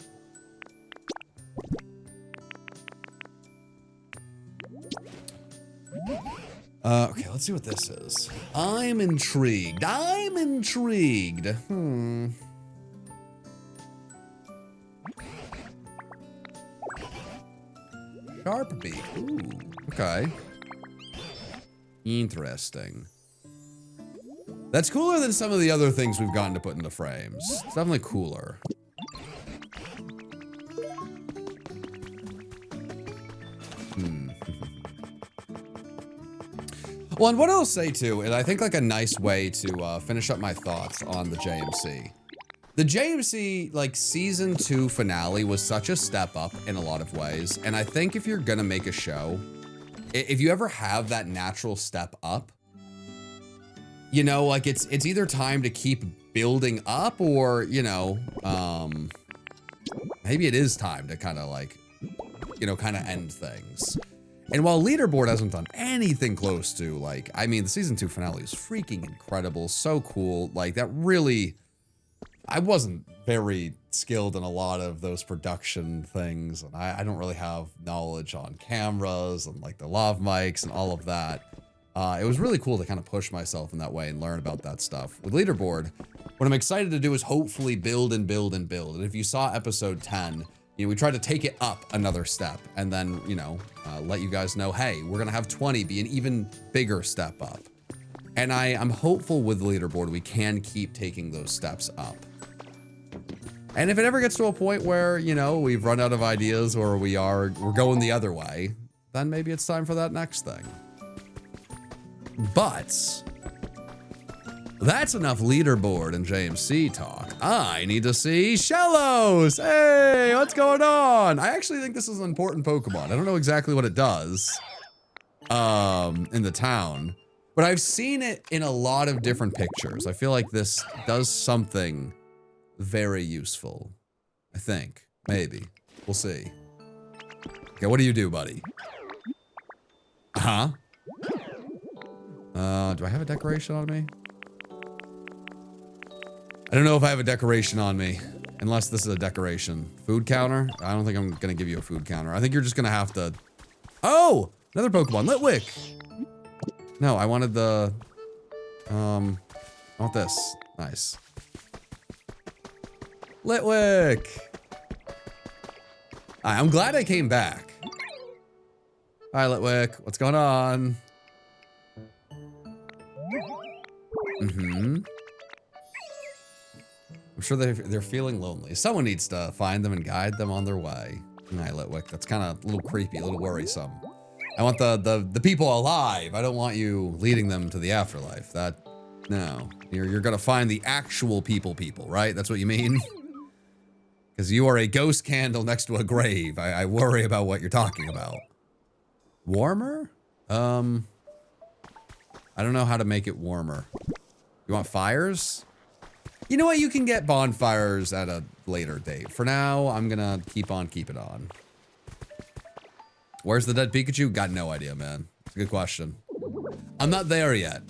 Okay, let's see what this is. I'm intrigued. I'm intrigued. Sharp beak. Ooh, okay. Interesting. That's cooler than some of the other things we've gotten to put into frames. It's definitely cooler. Well, and what I'll say too, and I think like a nice way to finish up my thoughts on the JMC. The JMC, like, season 2 finale was such a step up in a lot of ways. And I think if you're gonna make a show, if you ever have that natural step up, you know, like it's either time to keep building up, or, you know, maybe it is time to kind of like, you know, kind of end things. And while leaderboard hasn't done anything close to, like, I mean, the season 2 finale is freaking incredible, so cool. Like, that really, I wasn't very skilled in a lot of those production things, and I don't really have knowledge on cameras and like the lav mics and all of that. It was really cool to kind of push myself in that way and learn about that stuff. With leaderboard, what I'm excited to do is hopefully build and build and build. And if you saw episode 10, you know, we tried to take it up another step, and then, you know, let you guys know, hey, we're gonna have 20 be an even bigger step up. And I'm hopeful with the leaderboard we can keep taking those steps up. And if it ever gets to a point where, you know, we've run out of ideas, or we're going the other way, then maybe it's time for that next thing. But That's enough leaderboard and JMC talk. I need to see Shellos. Hey, what's going on? I actually think this is an important Pokemon. I don't know exactly what it does in the town, but I've seen it in a lot of different pictures. I feel like this does something very useful. I think. Maybe. We'll see. Okay, what do you do, buddy? Uh-huh. Do I have a decoration on me? I don't know if I have a decoration on me, unless this is a decoration. Food counter? I don't think I'm gonna give you a food counter. I think you're just gonna have to... Oh! Another Pokemon, Litwick! No, I wanted the... I want this. Nice. Litwick! I'm glad I came back. Hi, Litwick. What's going on? Mm-hmm. I'm sure they're feeling lonely. Someone needs to find them and guide them on their way. Hi, Litwick. That's kind of a little creepy, a little worrisome. I want the people alive. I don't want you leading them to the afterlife. No. You're gonna find the actual people, right? That's what you mean? Because you are a ghost candle next to a grave. I worry about what you're talking about. Warmer? I don't know how to make it warmer. You want fires? You know what? You can get bonfires at a later date. For now, I'm gonna keep it on. Where's the dead Pikachu? Got no idea, man. It's a good question. I'm not there yet.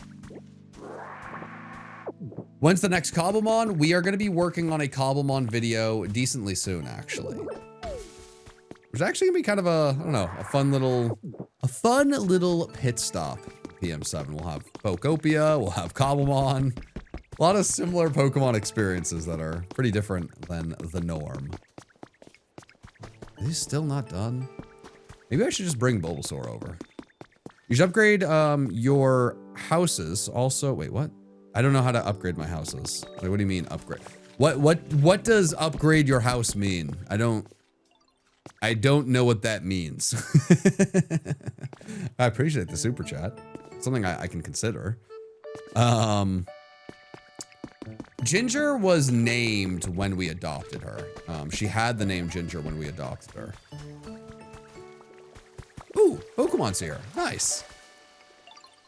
When's the next Cobblemon? We are gonna be working on a Cobblemon video decently soon, actually. There's actually gonna be kind of a, I don't know, a fun little pit stop. PM7. We'll have Pokopia, we'll have Cobblemon. A lot of similar Pokemon experiences that are pretty different than the norm. Are these still not done? Maybe I should just bring Bulbasaur over. You should upgrade your houses. Also, wait, what? I don't know how to upgrade my houses. Wait, what do you mean upgrade? What does upgrade your house mean? I don't know what that means. I appreciate the super chat. Something I can consider. Ginger was named when we adopted her. She had the name Ginger when we adopted her. Ooh, Pokemon's here. Nice.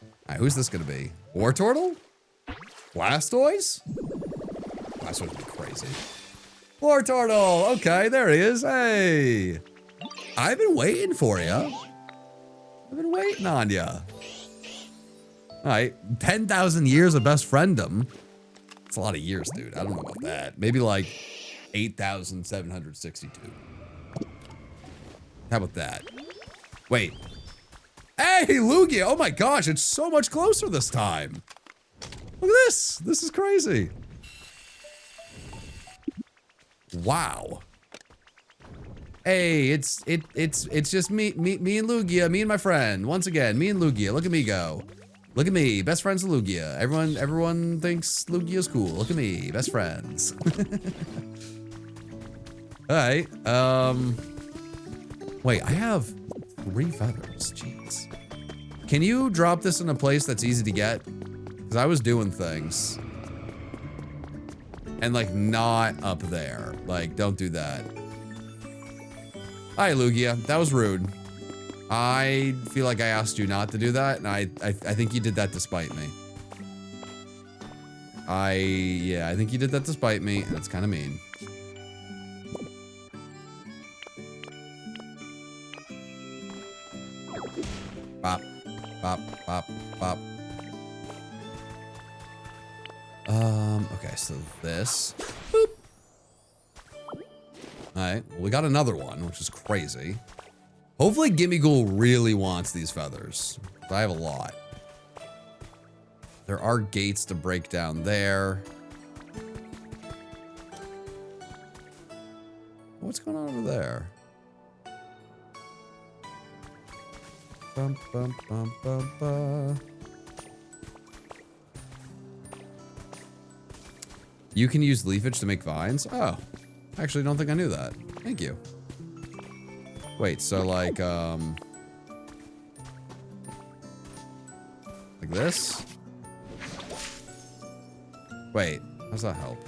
All right, who's this gonna be? Wartortle? Blastoise? Blastoise would be crazy. Wartortle! Okay, there he is. Hey! I've been waiting for you. I've been waiting on you. All right, 10,000 years of best friendom. That's a lot of years, dude. I don't know about that. Maybe like 8,762. How about that? Wait. Hey, Lugia! Oh my gosh, it's so much closer this time. Look at this. This is crazy. Wow. Hey, it's just me and Lugia, me and my friend. Once again, me and Lugia. Look at me go. Look at me, best friends of Lugia. Everyone thinks Lugia's cool. Look at me, best friends. All right. Wait, I have 3 feathers. Jeez. Can you drop this in a place that's easy to get? Because I was doing things. And like not up there. Like, don't do that. Hi, Lugia. That was rude. I feel like I asked you not to do that, and I think you did that to spite me. Yeah, I think you did that to spite me, and it's kind of mean. Bop, bop, bop, bop. Okay, so this. Boop. Alright, well, we got another one, which is crazy. Hopefully Gimmighoul really wants these feathers. I have a lot. There are gates to break down there. What's going on over there? Bum, bum, bum, bum, bum. You can use leafage to make vines? Oh, I actually don't think I knew that. Thank you. Wait, so like this? Wait, how does that help?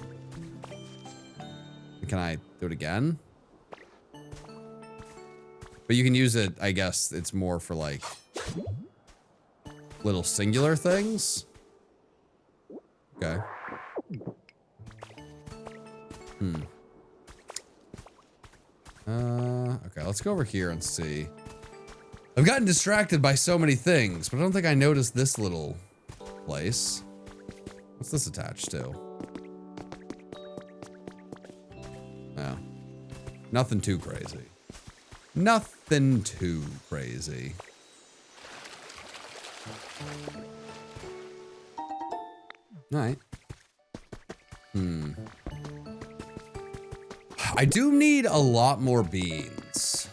Can I do it again? But you can use it, I guess it's more for like little singular things. Okay. Okay, let's go over here and see. I've gotten distracted by so many things, but I don't think I noticed this little place. What's this attached to? No. Nothing too crazy. Nothing too crazy. All right. I do need a lot more beans.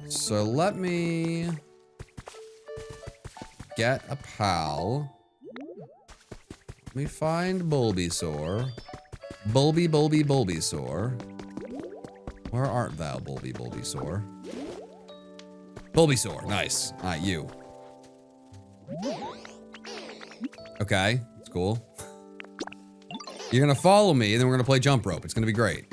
So let me get a pal. Let me find Bulbasaur. Bulbasaur. Where art thou, Bulbasaur? Bulbasaur, nice. All right, you. Okay, that's cool. You're gonna follow me, and then we're gonna play jump rope. It's gonna be great.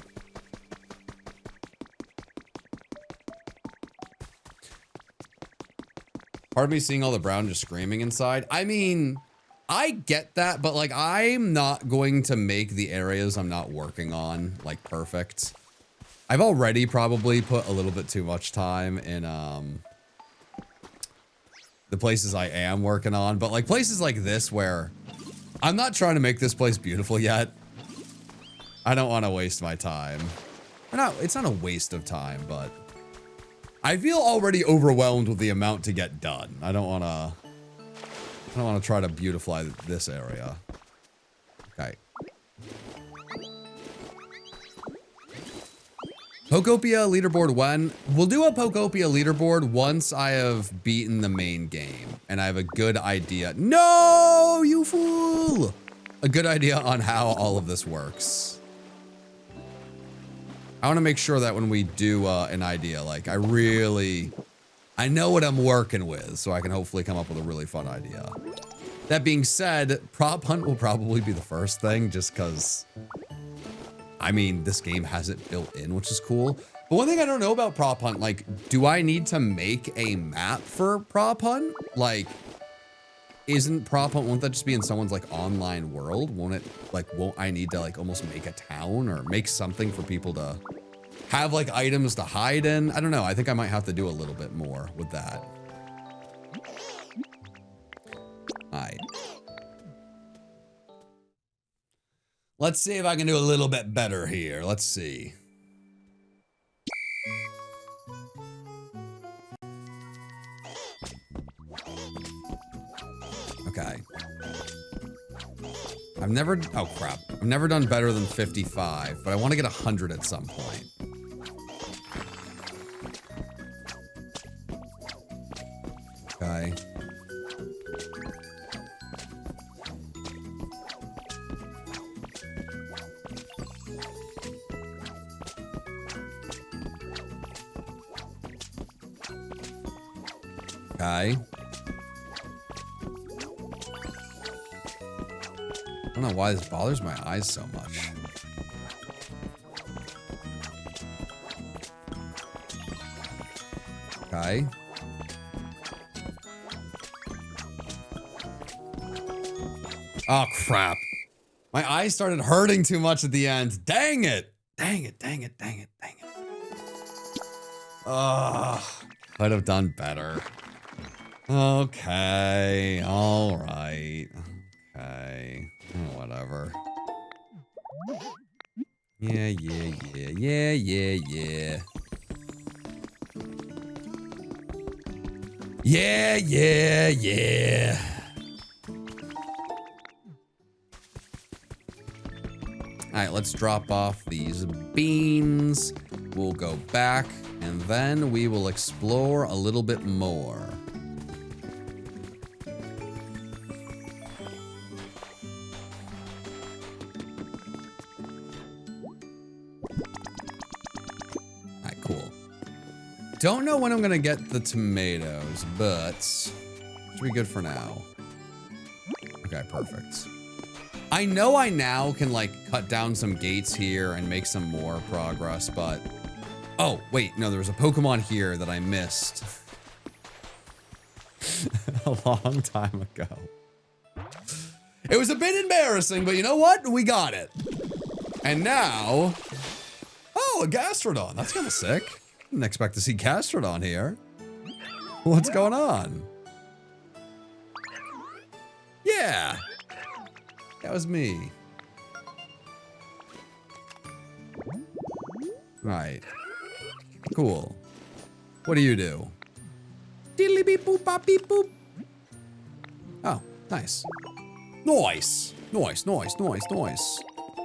Part of me seeing all the brown just screaming inside. I mean, I get that, but like, I'm not going to make the areas I'm not working on like perfect. I've already probably put a little bit too much time in the places I am working on, but like places like this where I'm not trying to make this place beautiful yet. I don't want to waste my time. It's not a waste of time, but I feel already overwhelmed with the amount to get done. I don't want to try to beautify this area. Okay. Pokopia leaderboard when? We'll do a Pokopia leaderboard once I have beaten the main game and I have a good idea. No, you fool! A good idea on how all of this works. I want to make sure that when we do an idea, like I know what I'm working with, so I can hopefully come up with a really fun idea. That being said, prop hunt will probably be the first thing just because, I mean, this game has it built in, which is cool. But one thing I don't know about prop hunt, like, do I need to make a map for prop hunt? Like, isn't prop hunt, won't that just be in someone's like online world? Won't I need to like almost make a town or make something for people to have like items to hide in? I don't know. I think I might have to do a little bit more with that. All right. Let's see if I can do a little bit better here. Let's see. Okay. I've never done better than 55, but I want to get 100 at some point. Okay. Okay. I don't know why this bothers my eyes so much. Okay. Oh, crap. My eyes started hurting too much at the end. Dang it. Dang it, dang it, dang it, dang it. Ugh. Could have done better. Okay. All right. Okay. Whatever. Yeah. Yeah. All right, let's drop off these beans. We'll go back, and then we will explore a little bit more. Don't know when I'm gonna get the tomatoes, but should be good for now. Okay, perfect. I know I now can like cut down some gates here and make some more progress, but oh, wait, no, there was a Pokemon here that I missed a long time ago. It was a bit embarrassing, but you know what? We got it. And now, oh, a Gastrodon. That's kind of sick. Didn't expect to see Gastrodon here. What's going on? Yeah. That was me. Right. Cool. What do you do? Diddly beep boop bop beep boop. Oh, nice. Nice. Nice, nice, nice, nice.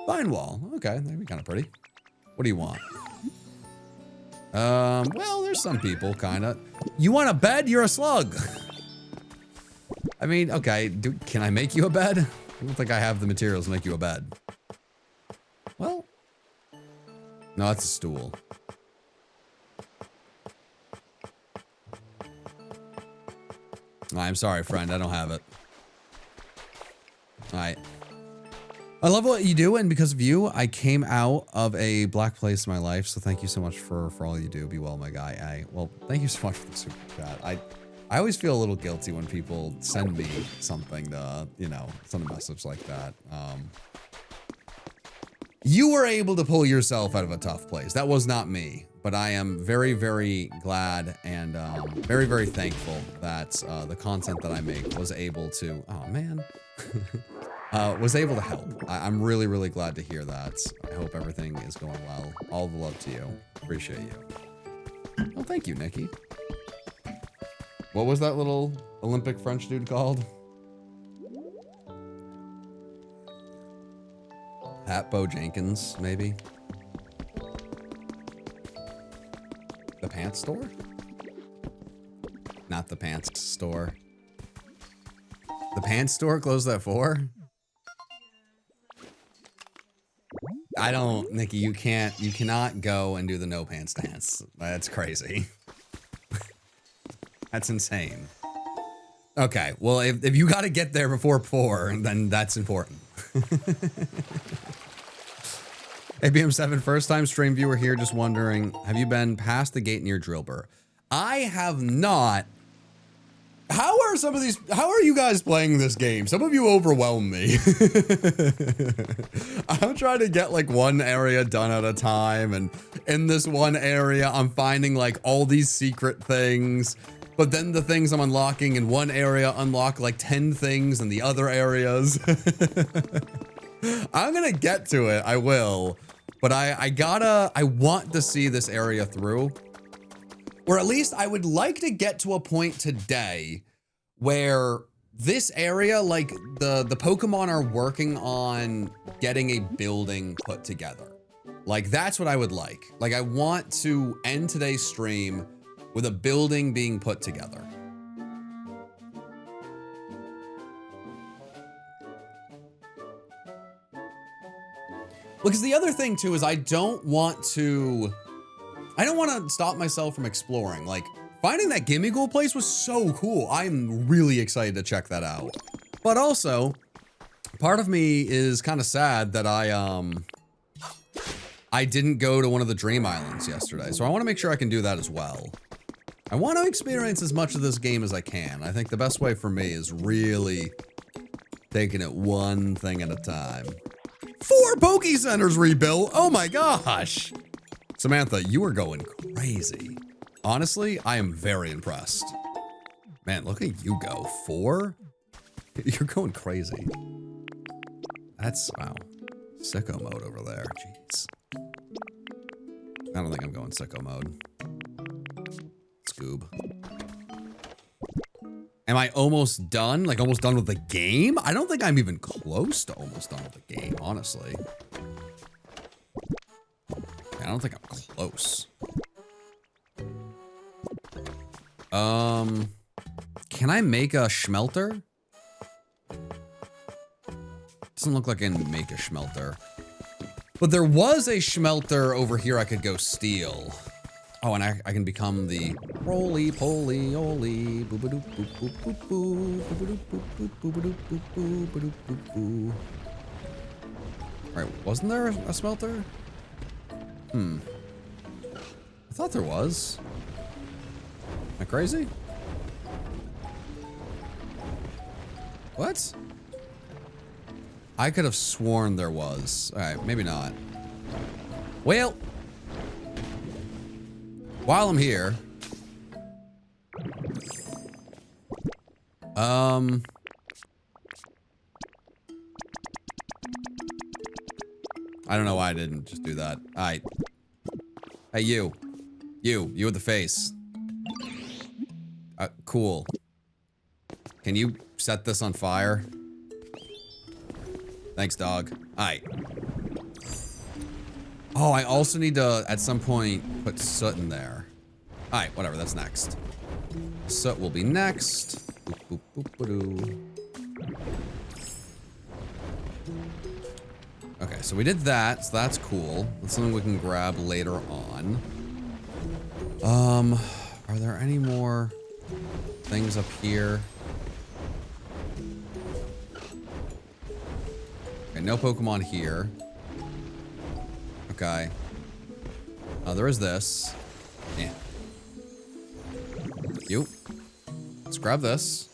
Vine wall. Okay, that'd be kind of pretty. What do you want? Well, there's some people, kinda. You want a bed? You're a slug. I mean, okay, can I make you a bed? I don't think I have the materials to make you a bed. Well, no, that's a stool. I'm sorry, friend, I don't have it. All right. I love what you do, and because of you, I came out of a black place in my life, so thank you so much for all you do. Be well, my guy. Well, thank you so much for the super chat. I always feel a little guilty when people send me something to, you know, send a message like that. You were able to pull yourself out of a tough place. That was not me, but I am very, very glad and very, very thankful that the content that I make was able to, oh man, was able to help. I'm really, really glad to hear that. I hope everything is going well. All the love to you. Appreciate you. Well, thank you, Nikki. What was that little Olympic French dude called? Pat Bo Jenkins, maybe? The pants store? Not the pants store. The pants store closed at 4? I don't, Nikki, you cannot go and do the no pants dance. That's crazy. That's insane. Okay, well, if you got to get there before 4, then that's important. ABM7, first time stream viewer here, just wondering, have you been past the gate near Drillbur? I have not. How are you guys playing this game? Some of you overwhelm me. I'm trying to get like one area done at a time, and in this one area, I'm finding like all these secret things. But then the things I'm unlocking in one area unlock like 10 things in the other areas. I'm gonna get to it, I will. But I want to see this area through. Or at least I would like to get to a point today where this area, like the Pokemon are working on getting a building put together. Like that's what I would like. Like I want to end today's stream with a building being put together. Because the other thing too is I don't want to stop myself from exploring. Like finding that Gimmighoul place was so cool. I'm really excited to check that out. But also, part of me is kind of sad that I didn't go to one of the Dream Islands yesterday. So I want to make sure I can do that as well. I want to experience as much of this game as I can. I think the best way for me is really taking it one thing at a time. 4 Poke Centers rebuilt. Oh my gosh. Samantha, you are going crazy. Honestly, I am very impressed. Man, look at you go. 4? You're going crazy. That's, wow. Sicko mode over there. Jeez. I don't think I'm going sicko mode. Scoob. Am I almost done? Like almost done with the game? I don't think I'm even close to almost done with the game, honestly. I don't think I'm close. Can I make a Schmelter? Doesn't look like I can make a Schmelter. But there was a Schmelter over here I could go steal. Oh, and I can become the roly-poly-oly, boo-ba-doo-boo-boo-boo-boo, boo-ba-doo-boo-boo-boo-boo-boo-boo-boo-boo. All right, wasn't there a smelter? I thought there was. Am I crazy? What? I could have sworn there was. All right, maybe not. Well, while I'm here, I don't know why I didn't just do that. All right. Hey, you with the face. Cool. Can you set this on fire? Thanks, dog. All right. Oh, I also need to, at some point, put soot in there. All right, whatever, that's next. Soot will be next. Boop, boop, boop, ba-doo. Okay, so we did that, so that's cool. That's something we can grab later on. Are there any more things up here? Okay, no Pokemon here. Okay. There is this. Yeah. You. Let's grab this.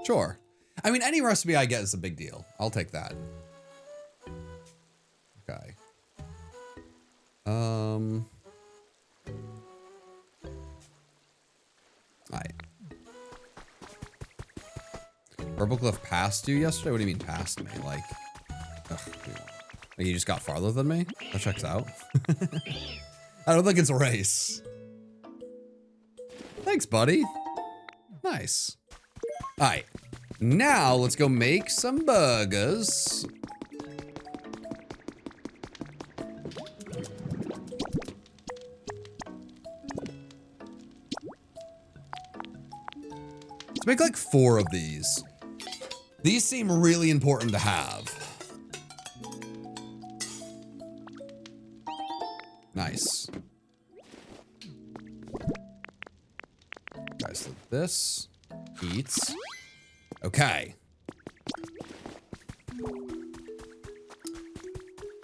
Sure. I mean, any recipe I get is a big deal. I'll take that. Okay. Alright. Burblecliff passed you yesterday? What do you mean passed me? Like, ugh, like you just got farther than me? That checks out. I don't think it's a race. Thanks, buddy. Nice. Alright. Now, let's go make some burgers. Let's make like 4 of these. These seem really important to have. Nice. Okay, so this eats. Okay.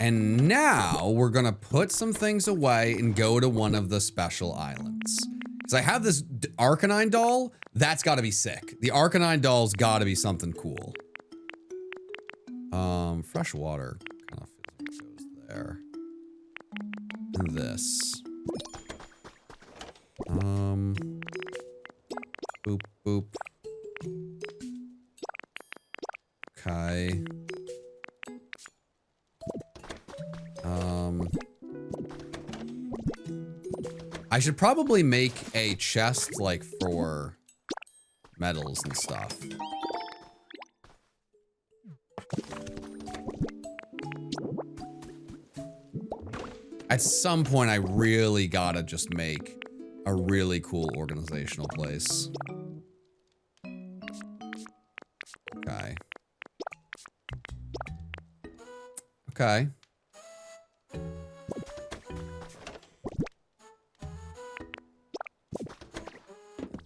And now we're gonna put some things away and go to one of the special islands. Because I have this Arcanine doll, that's gotta be sick. The Arcanine doll's gotta be something cool. Fresh water kind of goes there. And this. Boop, boop. Okay. I should probably make a chest like for metals and stuff. At some point, I really gotta just make a really cool organizational place. Okay. Okay.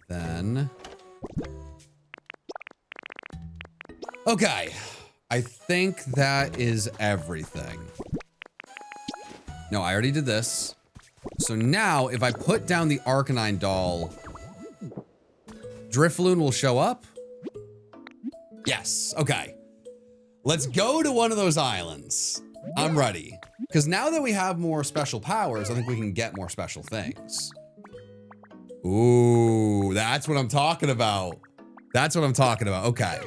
Then. Okay. I think that is everything. No, I already did this. So now, if I put down the Arcanine doll, Drifloon will show up? Yes, okay. Let's go to one of those islands. I'm ready. Because now that we have more special powers, I think we can get more special things. Ooh, that's what I'm talking about. That's what I'm talking about, okay.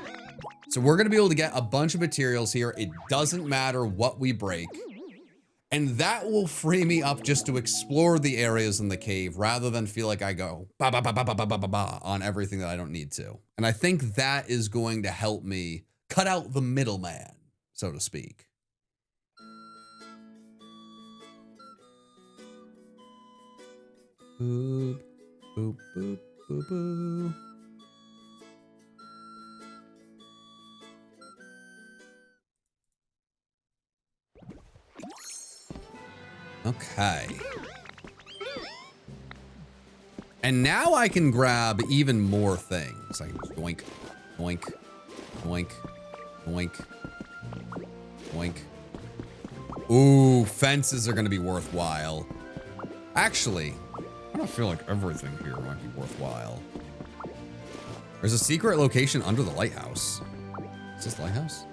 So we're gonna be able to get a bunch of materials here. It doesn't matter what we break. And that will free me up just to explore the areas in the cave rather than feel like I go ba ba ba ba ba ba ba ba ba on everything that I don't need to. And I think that is going to help me cut out the middleman, so to speak. Boop, boop, boop, boop, boop. Okay. And now I can grab even more things. I can just doink, doink, Boink. Boink. Boink. Ooh, fences are going to be worthwhile. Actually, I don't feel like everything here might be worthwhile. There's a secret location under the lighthouse. Is this the lighthouse?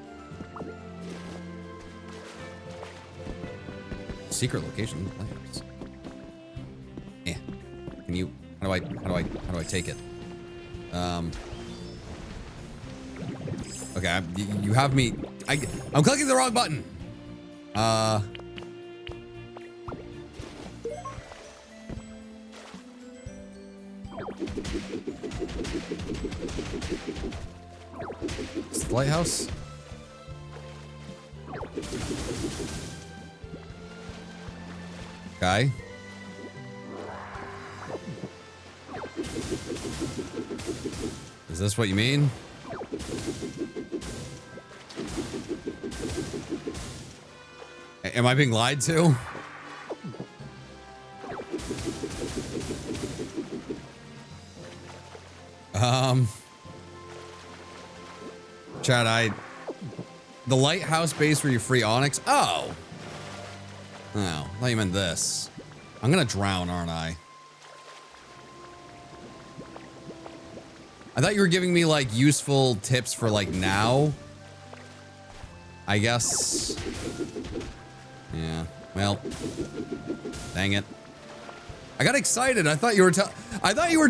Secret location, lighthouse. Yeah. Can you? How do I take it? Okay, you have me. I'm clicking the wrong button. It's the lighthouse. Okay. Is this what you mean? Am I being lied to? Chad, the lighthouse base where you free onyx. Oh. Oh, I thought you meant this. I'm gonna drown, aren't I? I thought you were giving me like useful tips for like now. I guess. Yeah. Well. Dang it. I got excited. I thought you were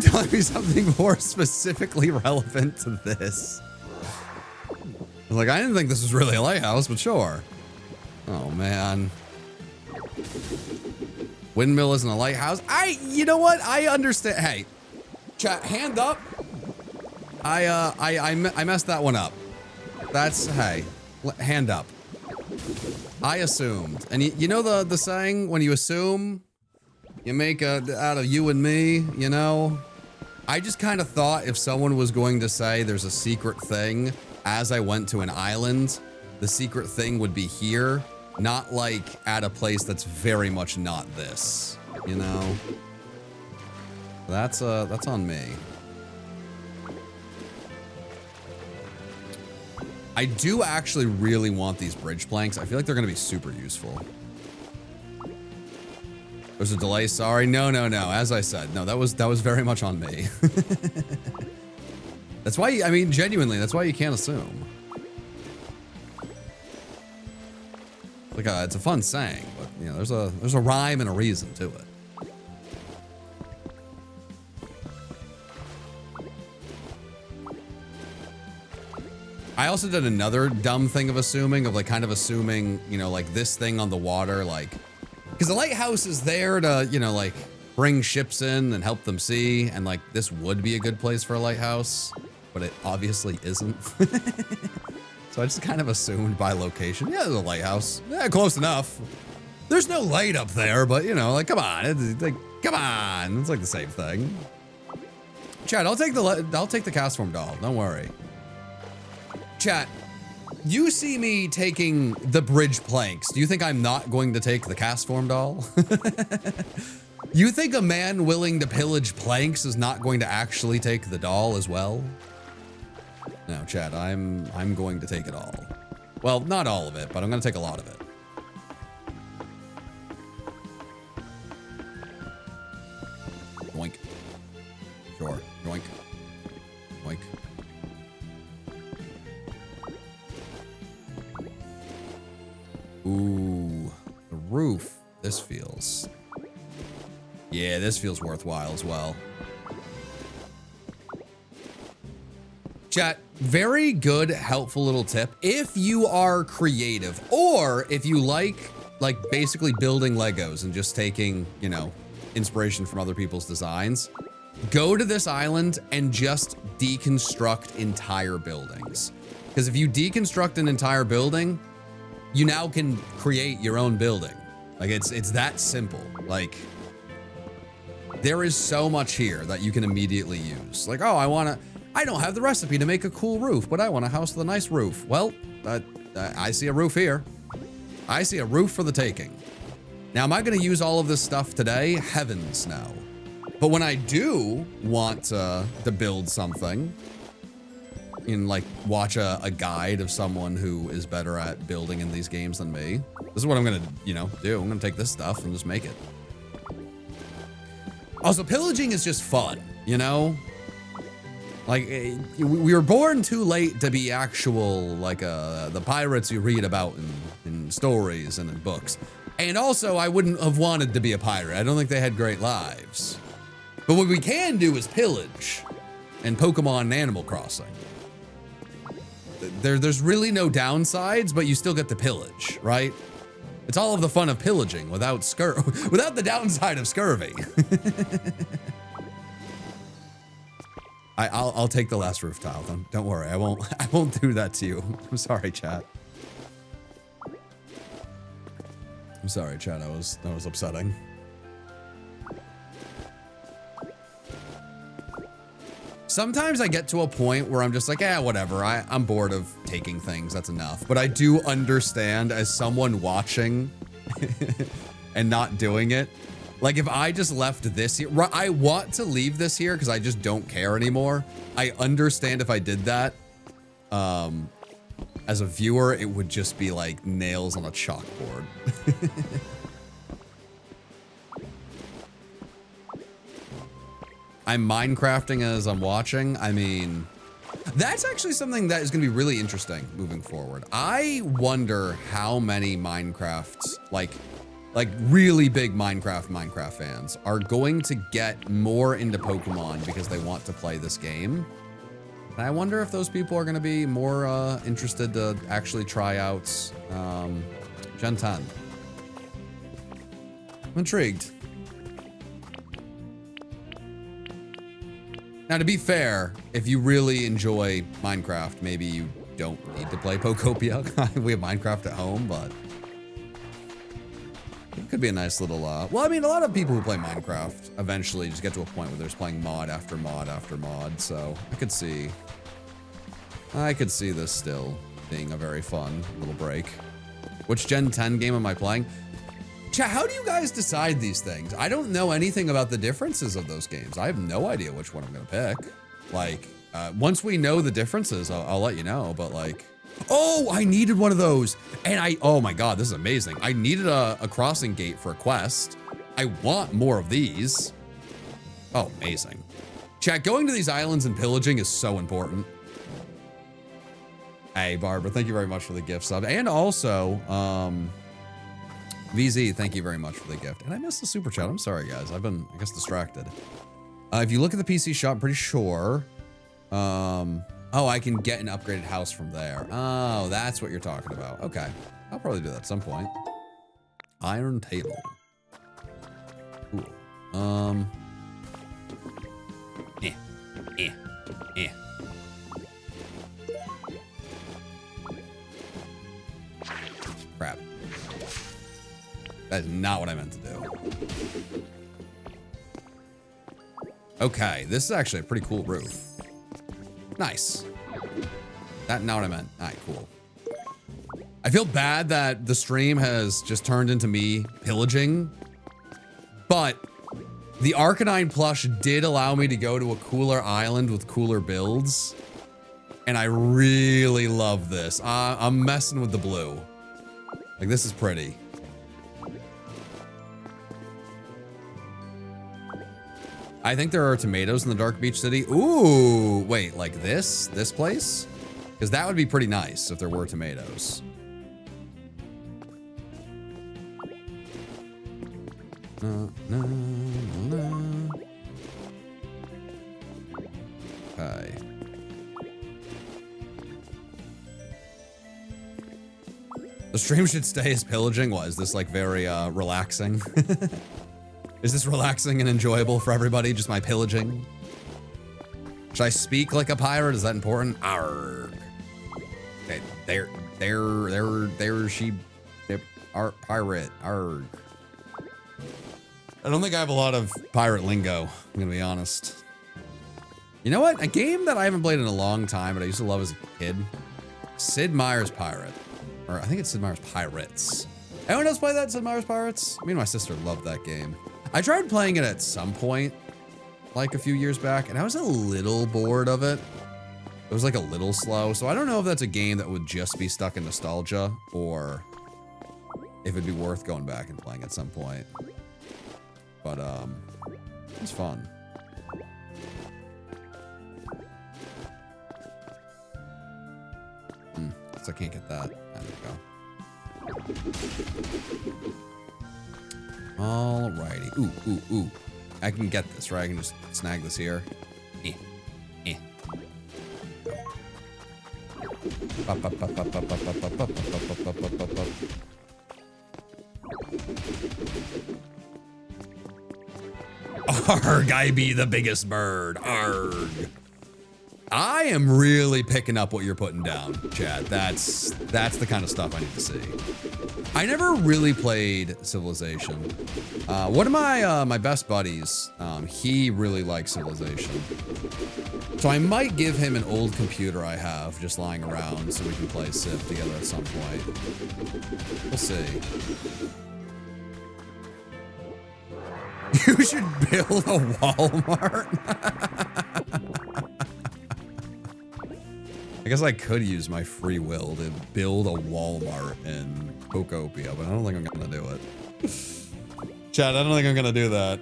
telling me something more specifically relevant to this. I was like, I didn't think this was really a lighthouse, but sure. Oh man. Windmill isn't a lighthouse. You know what? I understand. Hey, chat, hand up. I messed that one up. That's, hey, hand up. I assumed. And you know the saying, when you assume, you make out of you and me, you know? I just kind of thought if someone was going to say there's a secret thing as I went to an island, the secret thing would be here, not like at a place that's very much not this, you know? That's on me. I do actually really want these bridge planks. I feel like they're going to be super useful. There's a delay. Sorry. No. As I said, no, that was very much on me. That's why, I mean, genuinely, that's why you can't assume. Like, it's a fun saying, but you know, there's a rhyme and a reason to it. I also did another dumb thing of assuming, of like kind of assuming, you know, like this thing on the water, like, because the lighthouse is there to, you know, like bring ships in and help them see. And like, this would be a good place for a lighthouse, but it obviously isn't. So I just kind of assumed by location. Yeah, there's a lighthouse. Yeah, close enough. There's no light up there, but you know, like, come on. It's like, come on. It's like the same thing. Chad, I'll take the cast form doll. Don't worry. Chat, you see me taking the bridge planks. Do you think I'm not going to take the cast form doll? You think a man willing to pillage planks is not going to actually take the doll as well? No, chat, I'm going to take it all. Well, not all of it, but I'm going to take a lot of it. Yoink. Sure. Yoink. Yoink. Ooh, the roof. This feels... Yeah, this feels worthwhile as well. Chat, very good, helpful little tip. If you are creative, or if you like basically building Legos and just taking, you know, inspiration from other people's designs, go to this island and just deconstruct entire buildings. Because if you deconstruct an entire building, you now can create your own building. Like, it's that simple. Like, there is so much here that you can immediately use. Like, oh, I don't have the recipe to make a cool roof, but I want a house with a nice roof. Well, I see a roof here. I see a roof for the taking. Now, am I gonna use all of this stuff today? Heavens no. But when I do want to build something, and like watch a guide of someone who is better at building in these games than me. This is what I'm gonna, you know, do. I'm gonna take this stuff and just make it. Also, pillaging is just fun, you know? Like, we were born too late to be actual, like, the pirates you read about in stories and in books. And also, I wouldn't have wanted to be a pirate. I don't think they had great lives. But what we can do is pillage in Pokemon and Animal Crossing. There's really no downsides, but you still get to pillage, right? It's all of the fun of pillaging without without the downside of scurvy. I'll take the last roof tile. Don't worry. I won't do that to you. I'm sorry, chat. I'm sorry, chat. That was upsetting. Sometimes I get to a point where I'm just like, whatever. I'm bored of taking things. That's enough. But I do understand as someone watching and not doing it. Like if I just left this here, I want to leave this here because I just don't care anymore. I understand if I did that. As a viewer, it would just be like nails on a chalkboard. I'm Minecrafting as I'm watching. I mean, that's actually something that is going to be really interesting moving forward. I wonder how many Minecraft, like really big Minecraft fans are going to get more into Pokemon because they want to play this game. And I wonder if those people are going to be more interested to actually try out Gen 10. I'm intrigued. Now, to be fair, if you really enjoy Minecraft, maybe you don't need to play Pokopia. We have Minecraft at home, but it could be a nice little, well, I mean, a lot of people who play Minecraft eventually just get to a point where they're just playing mod after mod after mod, so I could see this still being a very fun little break. Which Gen 10 game am I playing? Chat, how do you guys decide these things? I don't know anything about the differences of those games. I have no idea which one I'm gonna pick. Like, once we know the differences, I'll let you know, but like, oh, I needed one of those. And oh my God, this is amazing. I needed a crossing gate for a quest. I want more of these. Oh, amazing. Chat, going to these islands and pillaging is so important. Hey, Barbara, thank you very much for the gift sub. And also, VZ, thank you very much for the gift. And I missed the super chat. I'm sorry, guys. I've been, I guess, distracted. If you look at the PC shop, I'm pretty sure. Oh, I can get an upgraded house from there. Oh, that's what you're talking about. Okay. I'll probably do that at some point. Iron table. Cool. Crap. That is not what I meant to do. Okay, this is actually a pretty cool roof. Nice. That's not what I meant. All right, cool. I feel bad that the stream has just turned into me pillaging, but the Arcanine plush did allow me to go to a cooler island with cooler builds, and I really love this. I'm messing with the blue. Like, this is pretty. I think there are tomatoes in the Dark Beach City. Ooh, wait, like this place? Because that would be pretty nice if there were tomatoes. Okay. The stream should stay as pillaging. What, is this like very relaxing? Is this relaxing and enjoyable for everybody? Just my pillaging? Should I speak like a pirate? Is that important? Arrgh. Okay, pirate. Arrgh. I don't think I have a lot of pirate lingo, I'm gonna be honest. You know what? A game that I haven't played in a long time, but I used to love as a kid. Sid Meier's Pirate. Or I think it's Sid Meier's Pirates. Anyone else play that, Sid Meier's Pirates? Me and my sister loved that game. I tried playing it at some point, like a few years back, and I was a little bored of it. It was like a little slow. So I don't know if that's a game that would just be stuck in nostalgia or if it'd be worth going back and playing at some point. But it was fun. So I can't get that. There we go. Alrighty. Ooh. I can get this, right? I can just snag this here. Arg, I be the biggest bird. Arg. I am really picking up what you're putting down, Chad. That's the kind of stuff I need to see. I never really played Civilization. One of my best buddies, he really likes Civilization. So I might give him an old computer I have just lying around so we can play Civ together at some point. We'll see. You should build a Walmart. I guess I could use my free will to build a Walmart in Pokopia, but I don't think I'm gonna do it. Chad, I don't think I'm gonna do that.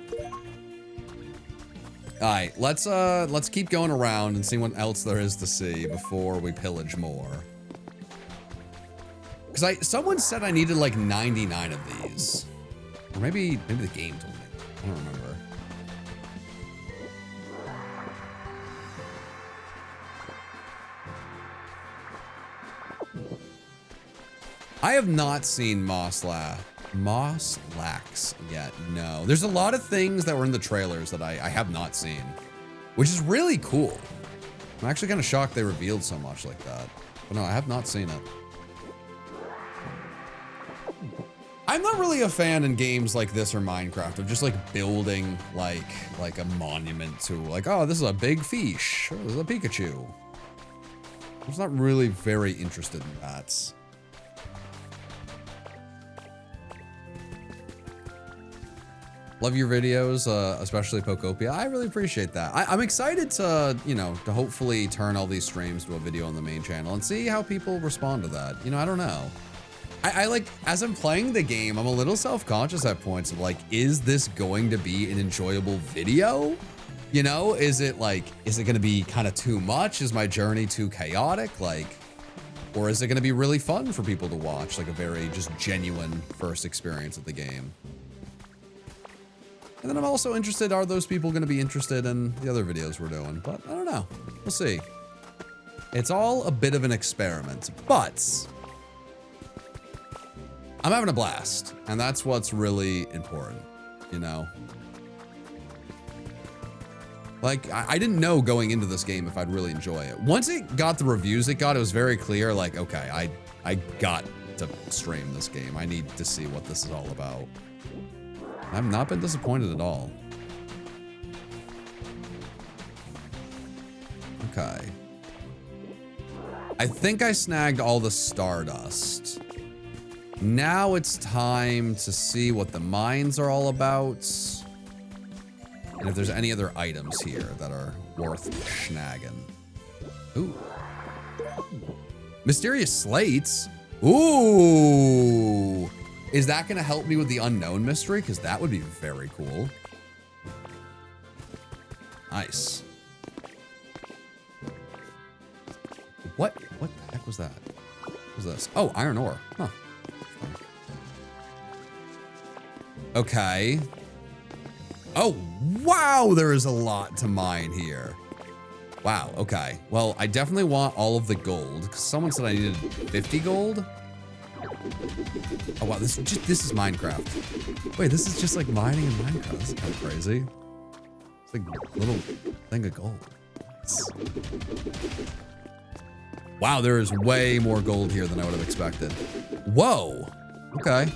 All right, let's keep going around and see what else there is to see before we pillage more. Because someone said I needed like 99 of these, or maybe the game told me. I don't remember. I have not seen Moslax yet, no. There's a lot of things that were in the trailers that I have not seen, which is really cool. I'm actually kind of shocked they revealed so much like that. But no, I have not seen it. I'm not really a fan in games like this or Minecraft of just like building like a monument to like, oh, this is a big fish. Oh, this is a Pikachu. I'm just not really very interested in that. Love your videos, especially Pokopia. I really appreciate that. I'm excited to, you know, to hopefully turn all these streams to a video on the main channel and see how people respond to that. You know, I don't know. I like, as I'm playing the game, I'm a little self-conscious at points of like, is this going to be an enjoyable video? You know, is it gonna be kind of too much? Is my journey too chaotic? Like, or is it gonna be really fun for people to watch? Like a very just genuine first experience of the game. And then I'm also interested, are those people gonna be interested in the other videos we're doing? But I don't know, we'll see. It's all a bit of an experiment, but I'm having a blast, and that's what's really important, you know? Like, I didn't know going into this game if I'd really enjoy it. Once it got the reviews it got, it was very clear, like, okay, I got to stream this game. I need to see what this is all about. I've not been disappointed at all. Okay. I think I snagged all the Stardust. Now it's time to see what the mines are all about. And if there's any other items here that are worth snagging. Ooh. Mysterious slates? Ooh. Is that gonna help me with the unknown mystery? Because that would be very cool. Nice. What the heck was that? What was this? Oh, iron ore. Huh. Okay. Oh, wow, there is a lot to mine here. Wow, okay. Well, I definitely want all of the gold, because someone said I needed 50 gold. Oh, wow, this is Minecraft. Wait, this is just like mining in Minecraft. This is kind of crazy. It's like a little thing of gold. Nice. Wow, there is way more gold here than I would have expected. Whoa, okay.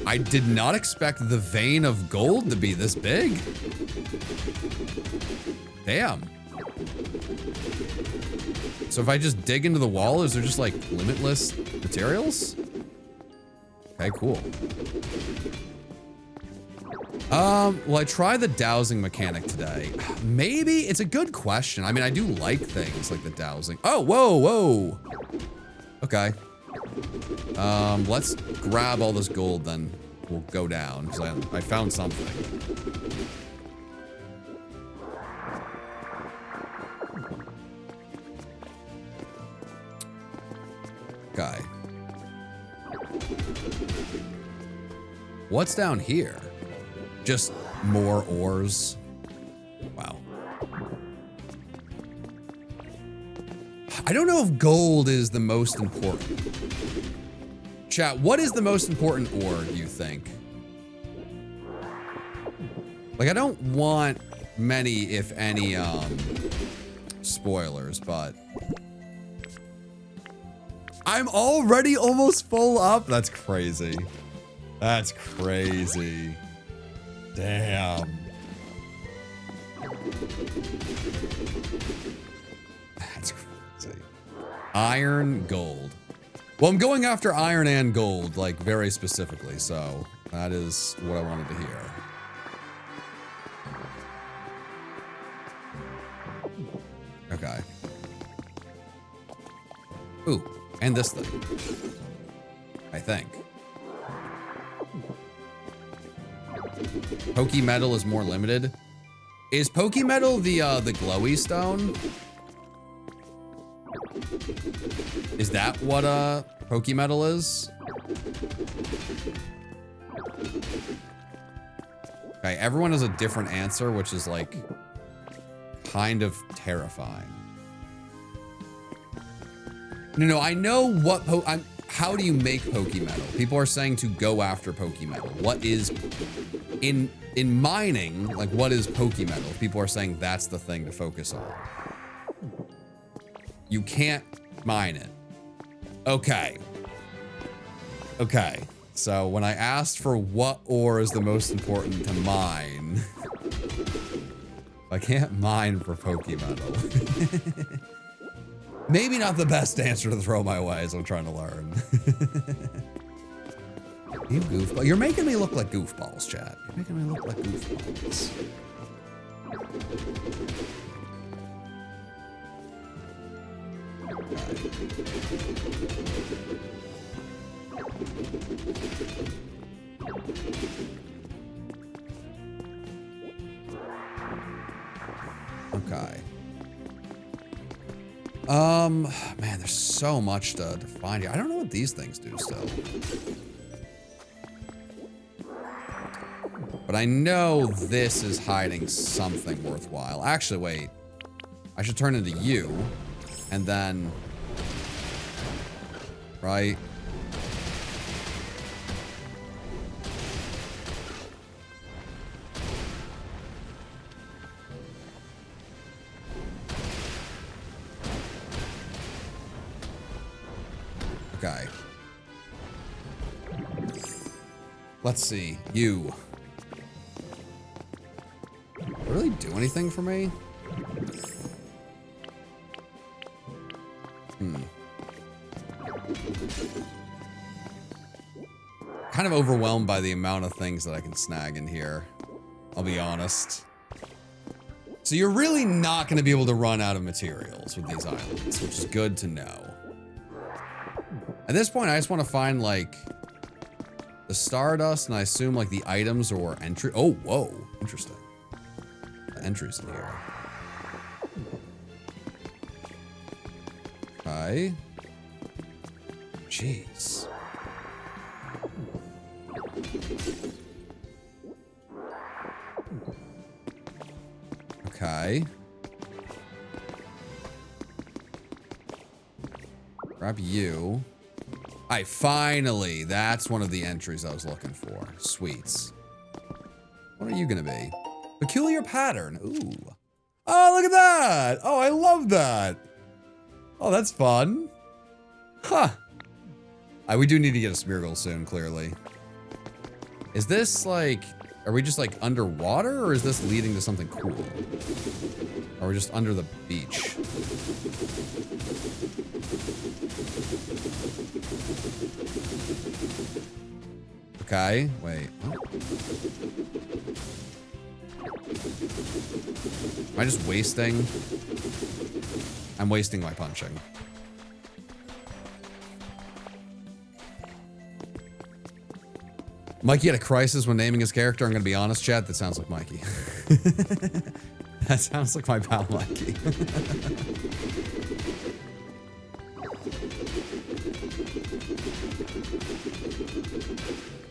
I did not expect the vein of gold to be this big. Damn. So if I just dig into the wall, is there just like limitless materials? Okay, cool. Well, I tried the dowsing mechanic today. Maybe it's a good question. I mean, I do like things like the dowsing. Oh, whoa, whoa. Okay. Let's grab all this gold, then we'll go down because I found something. Okay. What's down here? Just more ores. Wow. I don't know if gold is the most important. Chat, what is the most important ore, do you think? Like, I don't want many, if any, spoilers, but I'm already almost full up. That's crazy. That's crazy. Damn. That's crazy. Iron, gold. Well, I'm going after iron and gold, like, very specifically, so that is what I wanted to hear. Okay. Ooh, and this thing. I think. Pokemetal is more limited. Is Pokemetal the glowy stone? Is that what Pokemetal is? Okay, everyone has a different answer, which is like kind of terrifying. No, I know what how do you make Pokemetal? People are saying to go after Pokemetal. What is in mining, like what is Pokemetal? People are saying that's the thing to focus on. You can't mine it. Okay. Okay. So when I asked for what ore is the most important to mine, I can't mine for Pokemetal. Maybe not the best answer to throw my way as I'm trying to learn. You goofball. You're making me look like goofballs, chat. You're making me look like goofballs. Okay. Man, there's so much to find here. I don't know what these things do still. But I know this is hiding something worthwhile. Actually, wait. I should turn into you. And then... Right? Okay. Let's see. You. Really do anything for me? Kind of overwhelmed by the amount of things that I can snag in here. I'll be honest. So you're really not going to be able to run out of materials with these islands, which is good to know. At this point, I just want to find, like, the Stardust, and I assume, like, the items or entry. Oh, whoa. Interesting. The entries in here. Okay. Jeez. Okay. Grab you. Alright, finally. That's one of the entries I was looking for. Sweets. What are you gonna be? Peculiar pattern. Ooh. Oh, look at that. Oh, I love that. Oh, that's fun. Huh. We do need to get a Smeargle soon, clearly. Is this like... Are we just like underwater, or is this leading to something cool? Or are we just under the beach? Okay, wait. I just wasting? I'm wasting my punching. Mikey had a crisis when naming his character. I'm going to be honest, chat. That sounds like Mikey. That sounds like my pal Mikey.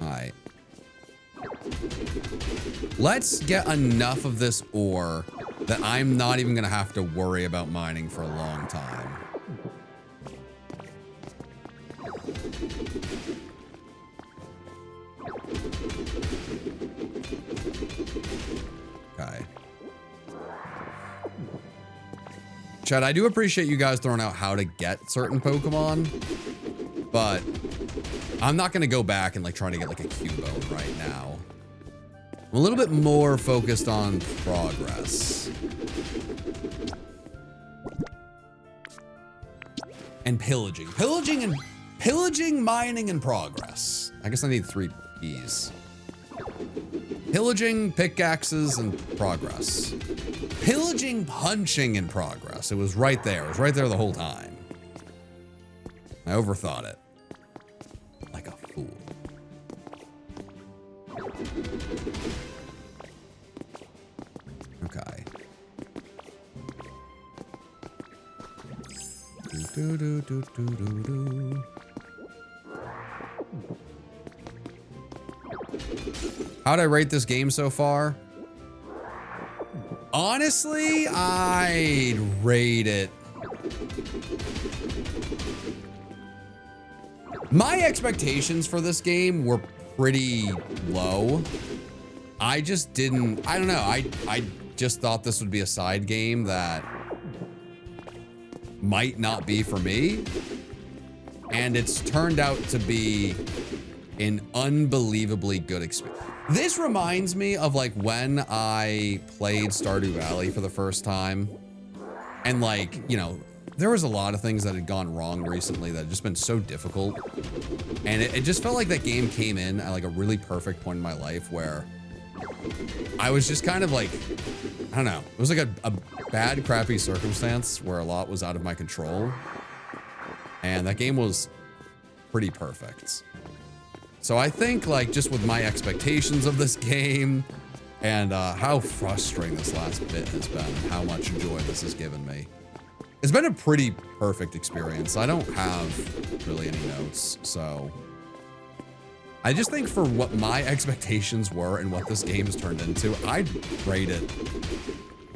Alright. Let's get enough of this ore that I'm not even going to have to worry about mining for a long time. Okay. Chad, I do appreciate you guys throwing out how to get certain Pokemon, but I'm not going to go back and like try to get like a Cubone right now. I'm a little bit more focused on progress. And pillaging. Pillaging, mining, and progress. I guess I need 3 P's. Pillaging, pickaxes, and progress. Pillaging, punching, and progress. It was right there. It was right there the whole time. I overthought it. Like a fool. Okay. Do, do, do, do, do, do. How'd I rate this game so far? Honestly, I'd rate it. My expectations for this game were pretty low. I just didn't, I don't know. I just thought this would be a side game that might not be for me. And it's turned out to be an unbelievably good experience. This reminds me of like when I played Stardew Valley for the first time. And like, you know, there was a lot of things that had gone wrong recently that had just been so difficult. And it just felt like that game came in at like a really perfect point in my life where I was just kind of like, I don't know. It was like a bad, crappy circumstance where a lot was out of my control. And that game was pretty perfect. So I think like just with my expectations of this game and how frustrating this last bit has been and how much joy this has given me. It's been a pretty perfect experience. I don't have really any notes, so I just think for what my expectations were and what this game has turned into, I'd rate it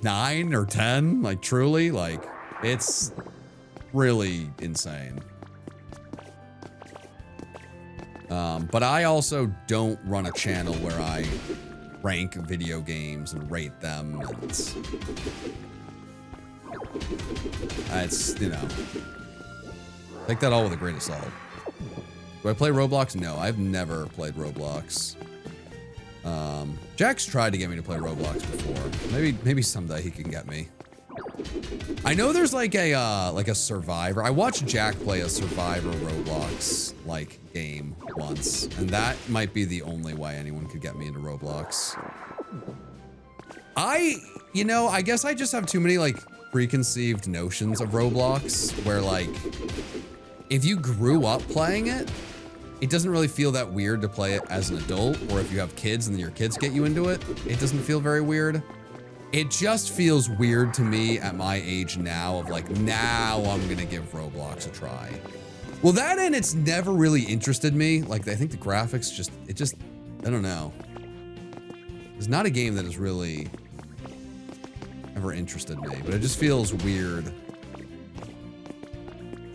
9 or 10, like truly, like it's really insane. But I also don't run a channel where I rank video games and rate them, and it's, you know, take that all with a grain of salt. Do I play Roblox? No, I've never played Roblox. Jack's tried to get me to play Roblox before. Maybe someday he can get me. I know there's like a Survivor. I watched Jack play a Survivor Roblox like game once, and that might be the only way anyone could get me into Roblox. You know, I guess I just have too many like preconceived notions of Roblox where like if you grew up playing it, it doesn't really feel that weird to play it as an adult, or if you have kids and your kids get you into it, it doesn't feel very weird. It just feels weird to me at my age now of like, now I'm gonna give Roblox a try. Well, that and it's never really interested me. Like, I think the graphics I don't know. It's not a game that has really ever interested me, but it just feels weird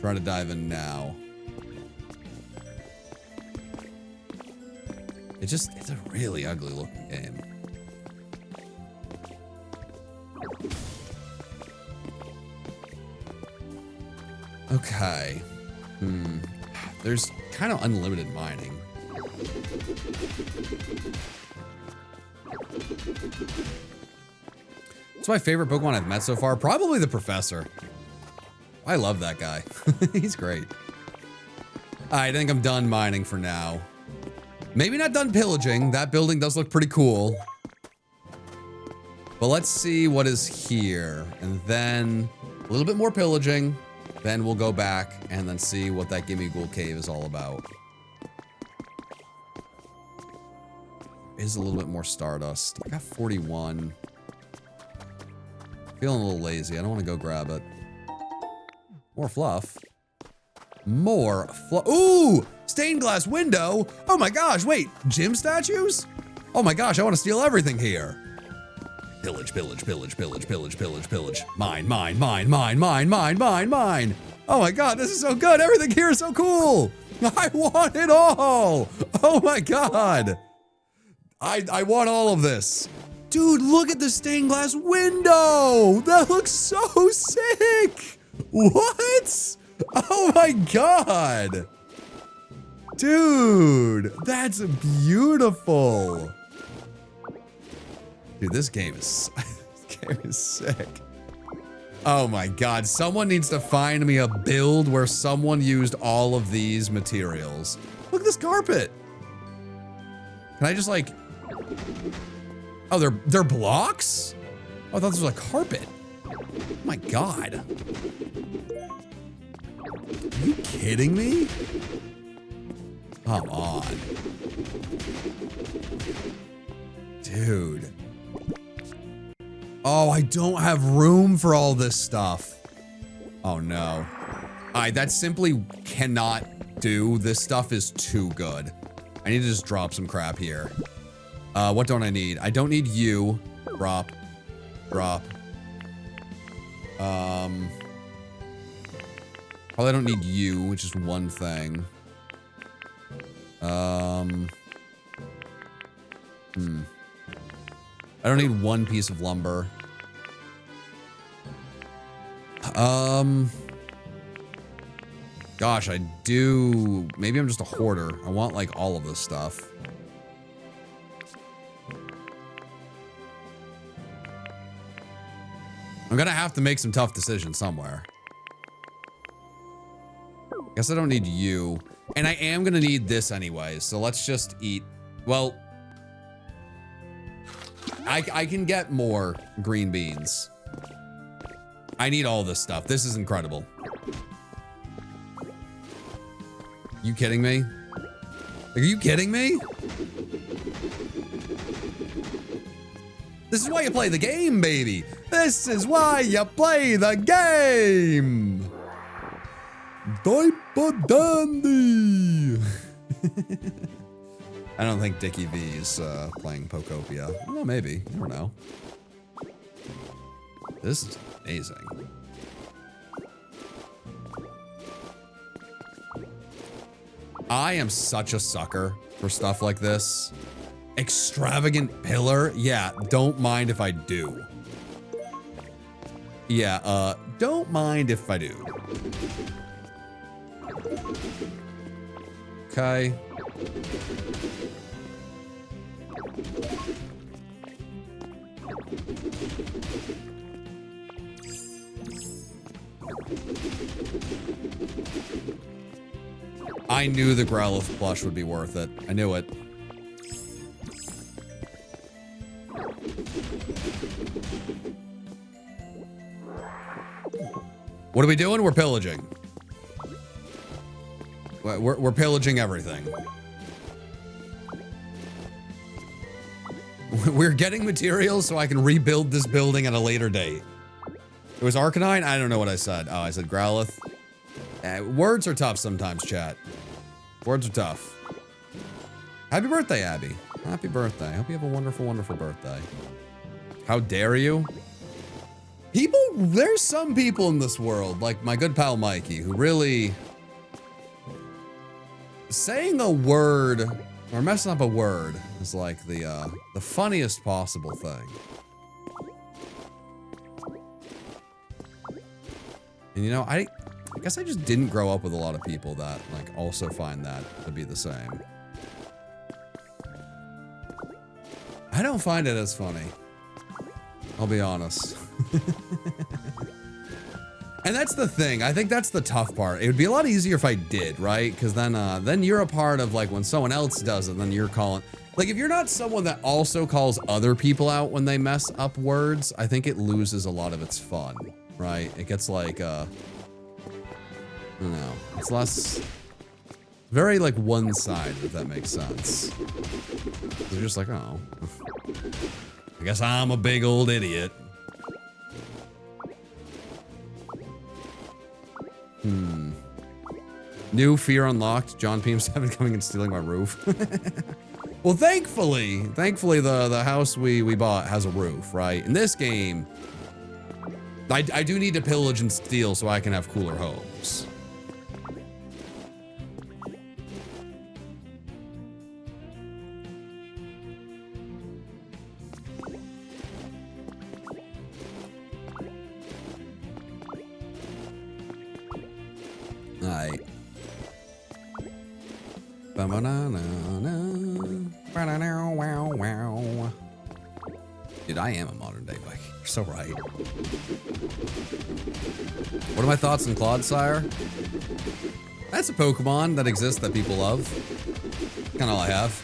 trying to dive in now. It's a really ugly looking game. Okay. There's kind of unlimited mining. It's my favorite Pokemon I've met so far. Probably the Professor. I love that guy. He's great. I think I'm done mining for now. Maybe not done pillaging. That building does look pretty cool. But let's see what is here. And then a little bit more pillaging. Then we'll go back and then see what that Gimme Ghoul Cave is all about. Is a little bit more Stardust. I got 41. Feeling a little lazy. I don't want to go grab it. More fluff. More fluff. Ooh! Stained glass window. Oh my gosh, wait. Gym statues? Oh my gosh, I want to steal everything here. Pillage, pillage, pillage, pillage, pillage, pillage, pillage. Mine, mine, mine, mine, mine, mine, mine, mine. Oh my god, this is so good. Everything here is so cool. I want it all. Oh my god. I want all of this. Dude, look at the stained glass window. That looks so sick. What? Oh my god. Dude, that's beautiful. Dude, this game is sick. Oh my god, someone needs to find me a build where someone used all of these materials. Look at this carpet. Can I just like... Oh, they're blocks? Oh, I thought this was like carpet. Oh my god. Are you kidding me? Come on. Dude. Oh, I don't have room for all this stuff. Oh no. That simply cannot do. This stuff is too good. I need to just drop some crap here. What don't I need? I don't need you. Drop. Drop. Probably don't need you, which is one thing. I don't need one piece of lumber. Gosh, I do. Maybe I'm just a hoarder. I want like all of this stuff. I'm gonna have to make some tough decisions somewhere. Guess I don't need you. And I am gonna need this anyway, so let's just eat. Well, I can get more green beans. I need all this stuff. This is incredible. You kidding me? Are you kidding me? This is why you play the game, baby. This is why you play the game. Diaper Dandy. I don't think Dickie V is playing Pokopia. Well, maybe. You never know. This is amazing. I am such a sucker for stuff like this. Extravagant pillar? Yeah, don't mind if I do. Yeah, don't mind if I do. Okay. I knew the Growlithe plush would be worth it. I knew it. What are we doing? We're pillaging. We're pillaging everything. We're getting materials so I can rebuild this building at a later date. It was Arcanine? I don't know what I said. Oh, I said Growlithe. Words are tough sometimes, chat. Words are tough. Happy birthday, Abby. Happy birthday. I hope you have a wonderful, wonderful birthday. How dare you? People, there's some people in this world, like my good pal Mikey, who really... saying a word, or messing up a word, is like the funniest possible thing. And you know, I guess I just didn't grow up with a lot of people that, like, also find that to be the same. I don't find it as funny. I'll be honest. And that's the thing. I think that's the tough part. It would be a lot easier if I did, right? Because then you're a part of, like, when someone else does it, then you're calling. Like, if you're not someone that also calls other people out when they mess up words, I think it loses a lot of its fun, right? It gets like, I don't know, it's less, very like one-sided, if that makes sense. They're just like, oh, I guess I'm a big old idiot. New fear unlocked. John PM7 coming and stealing my roof. Well, thankfully, the house we bought has a roof, right? In this game, I do need to pillage and steal so I can have cooler homes. Alright. Dude, I am a modern day Viking. You're so right. What are my thoughts on Clodsire? That's a Pokemon that exists that people love. Kind of all I have.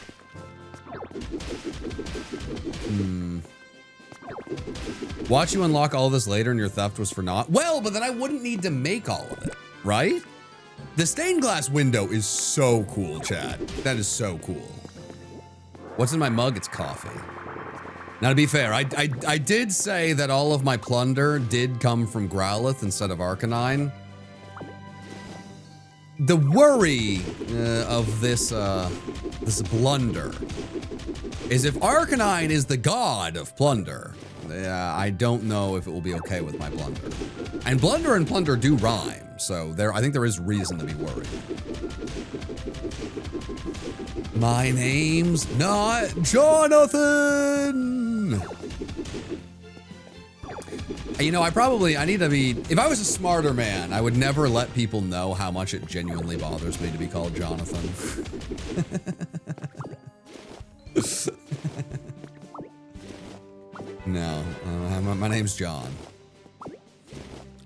Watch you unlock all this later and your theft was for naught. Well, but then I wouldn't need to make all of it, right? The stained glass window is so cool, chat. That is so cool. What's in my mug? It's coffee. Now, to be fair, I did say that all of my plunder did come from Growlithe instead of Arcanine. The worry of this blunder is if Arcanine is the god of plunder, I don't know if it will be okay with my blunder. And blunder and plunder do rhyme, so I think there is reason to be worried. My name's not Jonathan! You know, I need to be, if I was a smarter man, I would never let people know how much it genuinely bothers me to be called Jonathan. No, my name's John.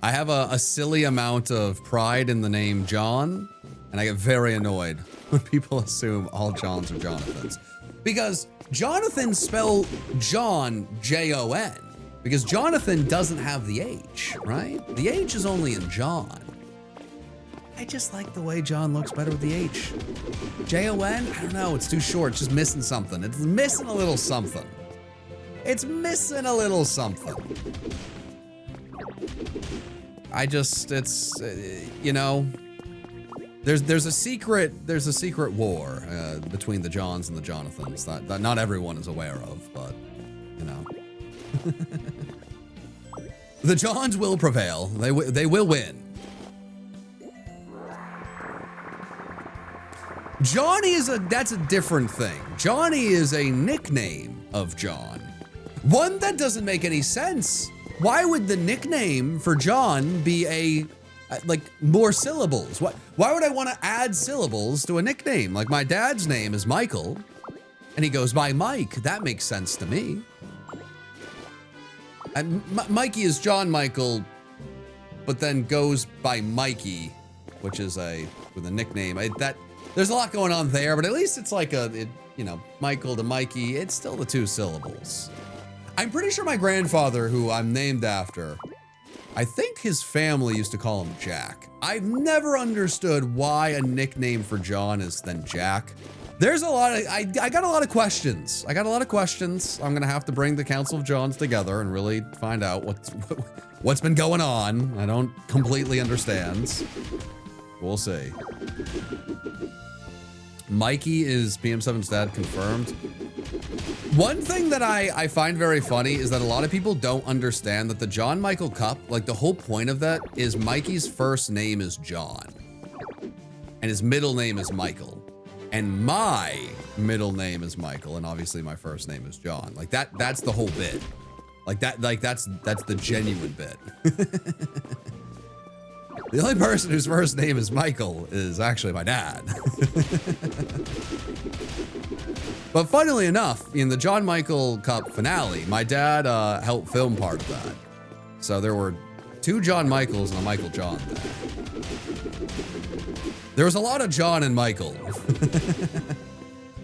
I have a silly amount of pride in the name John, and I get very annoyed when people assume all Johns are Jonathans. Because Jonathan spell John, J-O-N. Because Jonathan doesn't have the H, right? The H is only in John. I just like the way John looks better with the H. J-O-N? I don't know, it's too short, it's just missing something. It's missing a little something. It's missing a little something. You know, there's a secret war between the Johns and the Jonathans that not everyone is aware of, but, you know. The Johns will prevail. They will win. Johnny that's a different thing. Johnny is a nickname of John. One that doesn't make any sense. Why would the nickname for John be like more syllables? Why would I want to add syllables to a nickname? Like my dad's name is Michael and he goes by Mike. That makes sense to me. And Mikey is John Michael, but then goes by Mikey, which is with a nickname. There's a lot going on there, but at least it's like Michael to Mikey. It's still the two syllables. I'm pretty sure my grandfather, who I'm named after, I think his family used to call him Jack. I've never understood why a nickname for John is then Jack. There's a lot of, I got a lot of questions. I'm gonna have to bring the Council of Johns together and really find out what's been going on. I don't completely understand. We'll see. Mikey is PM7's dad confirmed. One thing that I find very funny is that a lot of people don't understand that the John Michael Cup, like the whole point of that is Mikey's first name is John and his middle name is Michael and my middle name is Michael and obviously my first name is John. Like that's the whole bit. That's the genuine bit. The only person whose first name is Michael is actually my dad. But funnily enough, in the John Michael Cup finale, my dad helped film part of that. So there were 2 John Michaels and a Michael John there. There was a lot of John and Michael.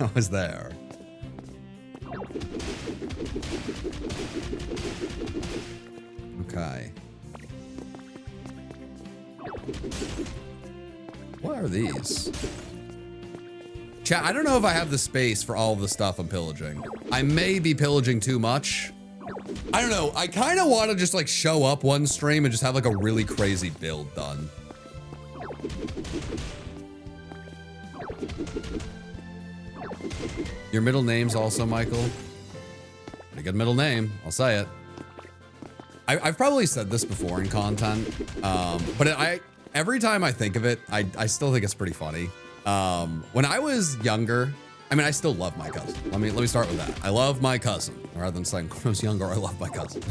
I was there. Okay. What are these? Chat, I don't know if I have the space for all of the stuff I'm pillaging. I may be pillaging too much. I don't know. I kind of want to just like show up one stream and just have like a really crazy build done. Your middle name's also Michael. Pretty good middle name, I'll say it. I've probably said this before in content, but every time I think of it, I still think it's pretty funny. When I was younger, I mean, I still love my cousin. Let me start with that. I love my cousin, rather than saying when I was younger, I love my cousin.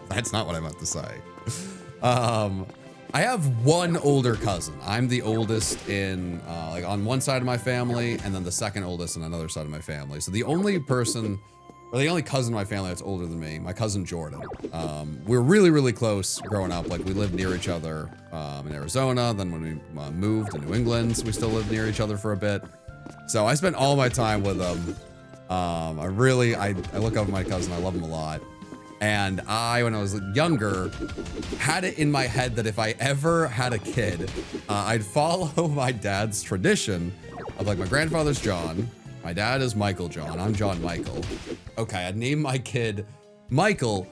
That's not what I meant to say. I have one older cousin. I'm the oldest in, like on one side of my family, and then the second oldest on another side of my family. So the only person, or the only cousin in my family that's older than me, my cousin Jordan. We were really, really close growing up. Like we lived near each other in Arizona. Then when we moved to New England, we still lived near each other for a bit. So I spent all my time with him. I look up at my cousin. I love him a lot. And when I was younger, had it in my head that if I ever had a kid, I'd follow my dad's tradition of like my grandfather's John. My dad is Michael John. I'm John Michael. Okay, I'd name my kid Michael.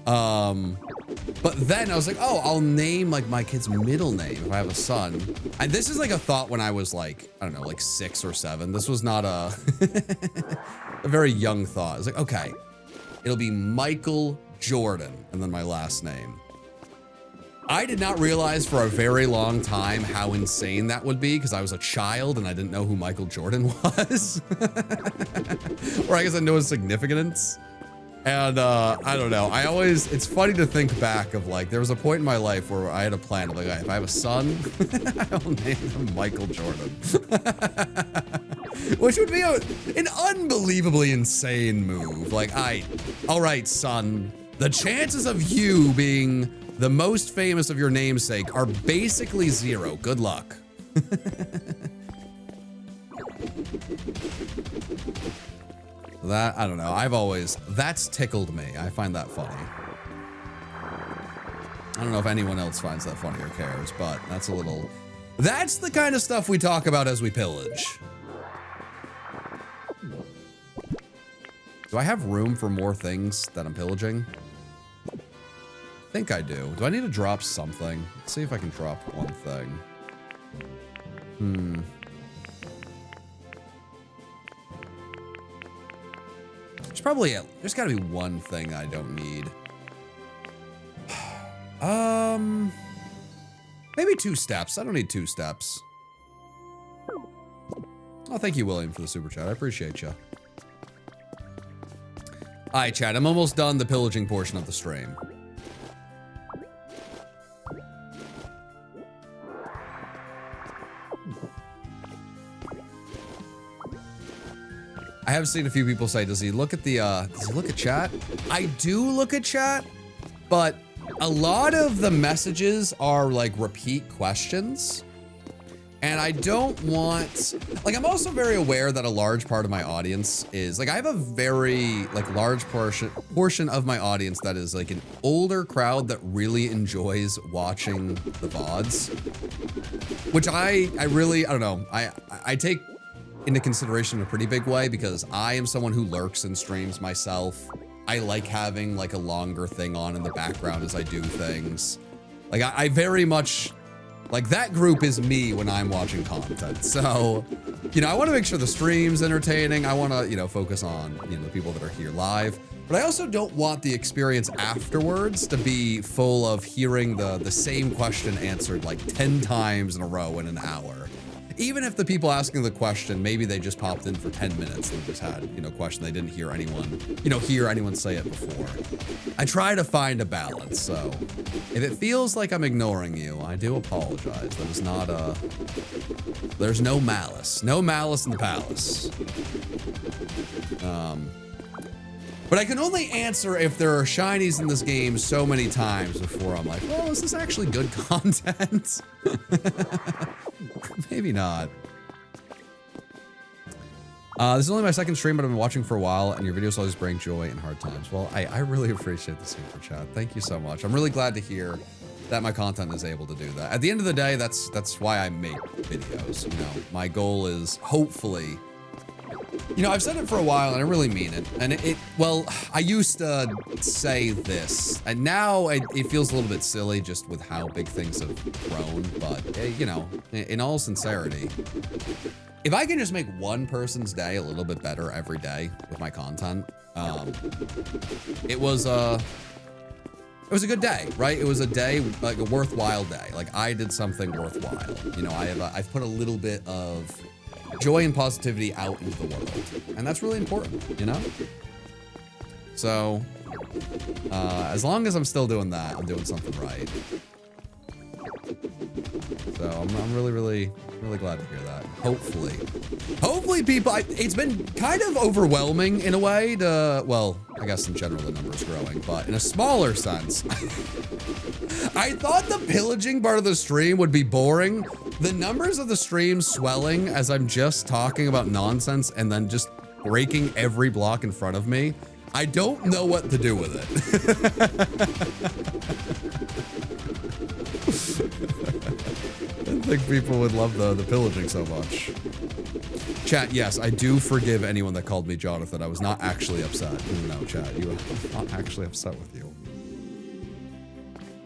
But then I was like, oh, I'll name like my kid's middle name if I have a son. And this is like a thought when I was like, I don't know, like 6 or 7. This was not a, a very young thought. I was like, okay, it'll be Michael Jordan and then my last name. I did not realize for a very long time how insane that would be because I was a child and I didn't know who Michael Jordan was. Or I guess I know his significance. And I don't know. It's funny to think back of like, there was a point in my life where I had a plan of like, if I have a son, I'll name him Michael Jordan. Which would be an unbelievably insane move. Like, all right, son, the chances of you being the most famous of your namesake are basically 0. Good luck. That, I don't know. That's tickled me. I find that funny. I don't know if anyone else finds that funny or cares, but that's the kind of stuff we talk about as we pillage. Do I have room for more things that I'm pillaging? I think I do. Do I need to drop something? Let's see if I can drop one thing. There's gotta be one thing I don't need. Maybe 2 steps. I don't need 2 steps. Oh, thank you, William, for the super chat. I appreciate you. All right, chat. I'm almost done the pillaging portion of the stream. I have seen a few people say, does he look at chat? I do look at chat, but a lot of the messages are like repeat questions. And I don't want, like, I'm also very aware that a large part of my audience is, like, I have a very, like, large portion of my audience that is, like, an older crowd that really enjoys watching the VODs. Which I don't know, I take into consideration in a pretty big way because I am someone who lurks in streams myself. I like having, like, a longer thing on in the background as I do things. Like, I very much... Like, that group is me when I'm watching content. So, you know, I want to make sure the stream's entertaining. I want to, you know, focus on, you know, the people that are here live. But I also don't want the experience afterwards to be full of hearing the same question answered like 10 times in a row in an hour. Even if the people asking the question, maybe they just popped in for 10 minutes and just had, you know, a question they didn't hear anyone say it before. I try to find a balance, so if it feels like I'm ignoring you, I do apologize. That is not there's no malice. No malice in the palace. But I can only answer if there are shinies in this game so many times before I'm like, well, is this actually good content? Maybe not. This is only my second stream, but I've been watching for a while, and your videos always bring joy in hard times. Well, I really appreciate the super chat. Thank you so much. I'm really glad to hear that my content is able to do that. At the end of the day, that's why I make videos. You know, my goal is hopefully, you know, I've said it for a while and I really mean it. And well, I used to say this and now it feels a little bit silly just with how big things have grown. But you know, in all sincerity, if I can just make one person's day a little bit better every day with my content, it was a good day, right? It was a day, like a worthwhile day. Like I did something worthwhile. You know, I've put a little bit of joy and positivity out into the world. And that's really important, you know? So, as long as I'm still doing that, I'm doing something right. So I'm really glad to hear that. Hopefully people, it's been kind of overwhelming in a way to, well, I guess in general the number's growing, but in a smaller sense, I thought the pillaging part of the stream would be boring. The numbers of the stream swelling as I'm just talking about nonsense and then just breaking every block in front of me. I don't know what to do with it. I think people would love the pillaging so much. Chat, yes, I do forgive anyone that called me Jonathan. I was not actually upset. No, chat, I'm not actually upset with you.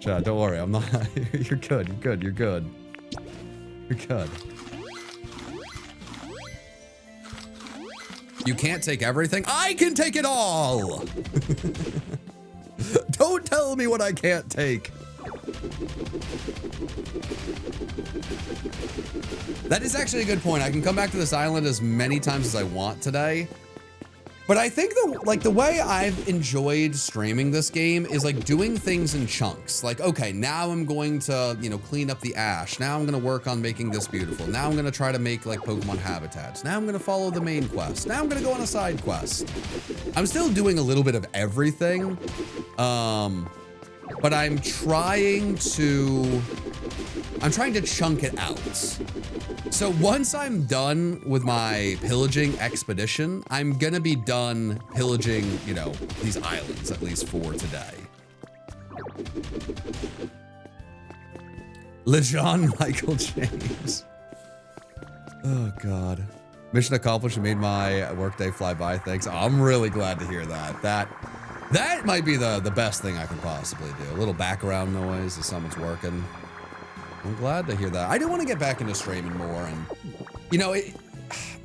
Chat, don't worry, I'm not. You're good, you're good, you're good. You're good. You can't take everything? I can take it all! Don't tell me what I can't take. That is actually a good point. I can come back to this island as many times as I want today. But I think the way I've enjoyed streaming this game is like doing things in chunks. Like, okay, now I'm going to, you know, clean up the ash. Now I'm going to work on making this beautiful. Now I'm going to try to make like Pokemon habitats. Now I'm going to follow the main quest. Now I'm going to go on a side quest. I'm still doing a little bit of everything. But I'm trying to chunk it out. So once I'm done with my pillaging expedition, I'm gonna be done pillaging, you know, these islands, at least for today. LeJean Michael James. Oh God. Mission accomplished. You made my workday fly by. Thanks. I'm really glad to hear that. That might be the best thing I could possibly do. A little background noise as someone's working. I'm glad to hear that. I do want to get back into streaming more, and you know,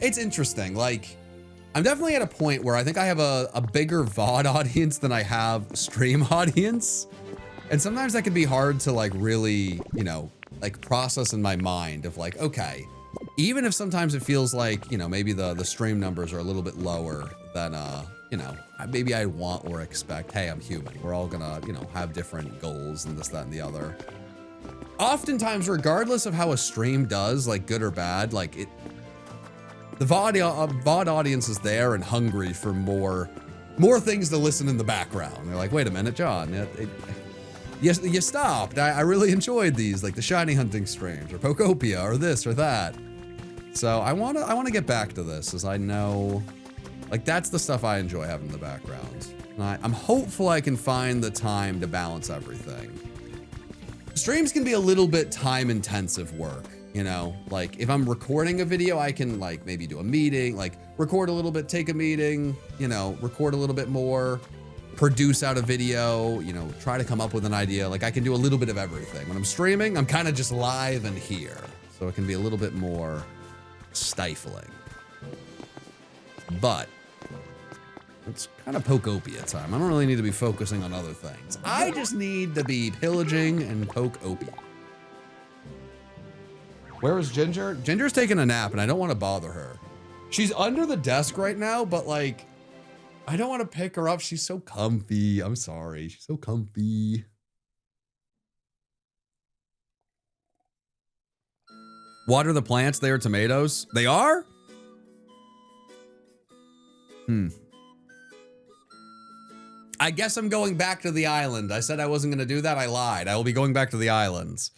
it's interesting. Like, I'm definitely at a point where I think I have a bigger VOD audience than I have stream audience, and sometimes that can be hard to like really, you know, like process in my mind of like, okay, even if sometimes it feels like, you know, maybe the stream numbers are a little bit lower than you know, maybe I want or expect. Hey, I'm human. We're all gonna, you know, have different goals and this, that, and the other. Oftentimes, regardless of how a stream does, like good or bad, like the VOD audience is there and hungry for more things to listen in the background. They're like, wait a minute, John, you stopped. I really enjoyed these, like the shiny hunting streams or Pokopia or this or that. So I wanna get back to this, as I know, like that's the stuff I enjoy having in the background. And I'm hopeful I can find the time to balance everything. Streams can be a little bit time-intensive work, you know? Like, if I'm recording a video, I can, like, maybe do a meeting, like, record a little bit, take a meeting, you know, record a little bit more, produce out a video, you know, try to come up with an idea. Like, I can do a little bit of everything. When I'm streaming, I'm kind of just live and here. So it can be a little bit more stifling. But it's kind of Pokopia time. I don't really need to be focusing on other things. I just need to be pillaging and Pokopia. Where is Ginger? Ginger's taking a nap and I don't want to bother her. She's under the desk right now, but like, I don't want to pick her up. She's so comfy. I'm sorry. She's so comfy. Water the plants. They are tomatoes. They are? I guess I'm going back to the island. I said I wasn't going to do that. I lied. I will be going back to the islands.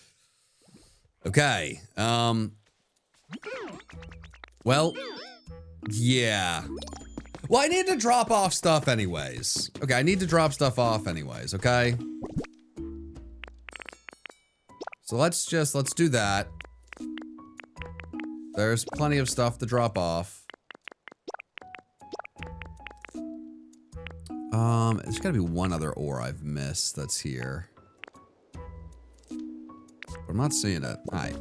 Okay. Well, Yeah. Well, I need to drop off stuff anyways. Okay, I need to drop stuff off anyways, okay? So let's do that. There's plenty of stuff to drop off. There's gotta be one other ore I've missed that's here. But I'm not seeing it. Hi.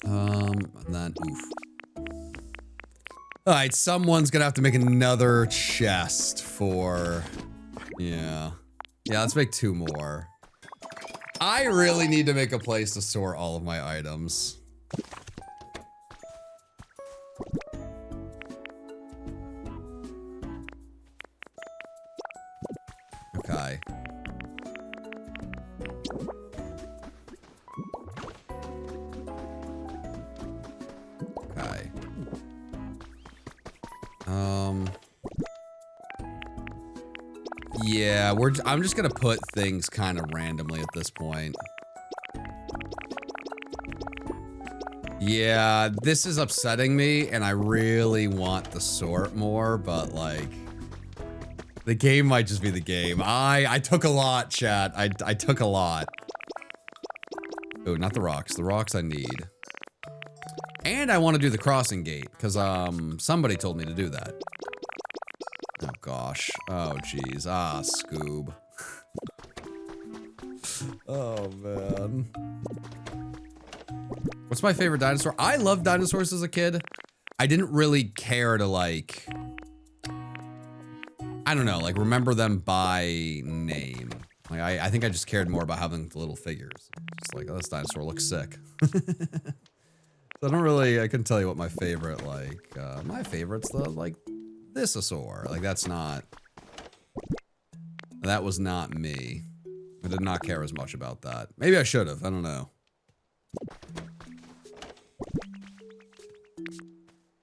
And then, oof. Alright, someone's gonna have to make another chest for... Yeah. Yeah, let's make 2 more. I really need to make a place to store all of my items. Okay. Okay. Yeah, I'm just gonna put things kind of randomly at this point. Yeah, this is upsetting me, and I really want the sort more, but like, the game might just be the game. I took a lot, chat. I took a lot. Oh, not the rocks. The rocks I need. And I want to do the crossing gate, because somebody told me to do that. Oh gosh. Oh jeez. Ah, Scoob. Oh man. What's my favorite dinosaur? I loved dinosaurs as a kid. I didn't really care to like, I don't know, like remember them by name. Like I think I just cared more about having the little figures. Just like, oh, this dinosaur looks sick. So I couldn't tell you what my favorite, like, my favorite's the, like, thisosaur. Like, that was not me. I did not care as much about that. Maybe I should have, I don't know.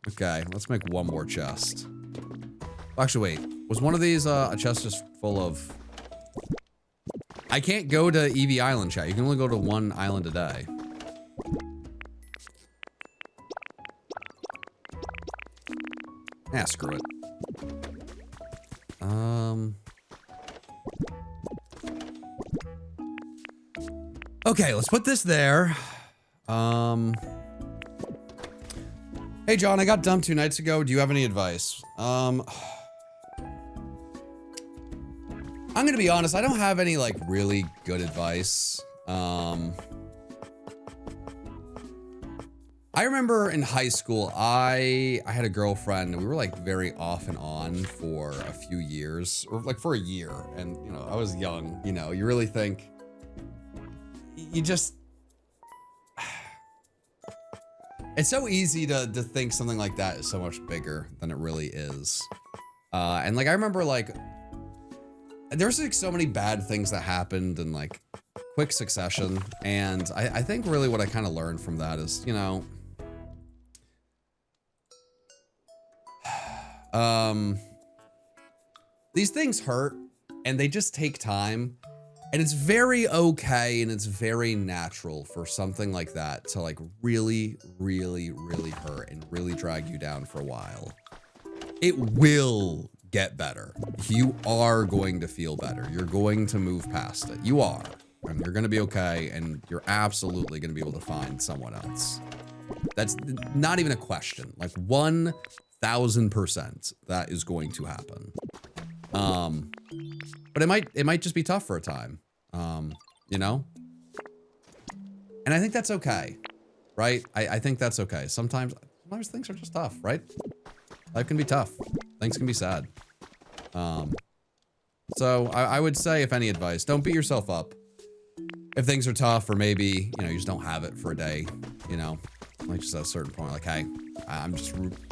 Okay, let's make one more chest. Actually, wait, was one of these, a chest just full of... I can't go to Eevee Island, chat. You can only go to one island a day. Ah, screw it. Okay, let's put this there. Hey, John, I got dumped 2 nights ago. Do you have any advice? I'm gonna be honest, I don't have any, like, really good advice. I remember in high school, I had a girlfriend, and we were like very off and on for a few years, or like for a year. And, you know, I was young, you know, you really think, you just, it's so easy to think something like that is so much bigger than it really is. And like, I remember like, there's like so many bad things that happened in like quick succession. And I think really what I kind of learned from that is, you know, these things hurt and they just take time, and it's very okay and it's very natural for something like that to like really, really, really hurt and really drag you down for a while. It will get better. You are going to feel better. You're going to move past it. You are, and you're going to be okay, and you're absolutely going to be able to find someone else. That's not even a question. Like 1000% that is going to happen. But it might just be tough for a time, you know? And I think that's okay, right? I think that's okay. Sometimes things are just tough, right? Life can be tough. Things can be sad. So I would say, if any advice, don't beat yourself up. If things are tough, or maybe, you know, you just don't have it for a day, you know, like just at a certain point, like, hey, I'm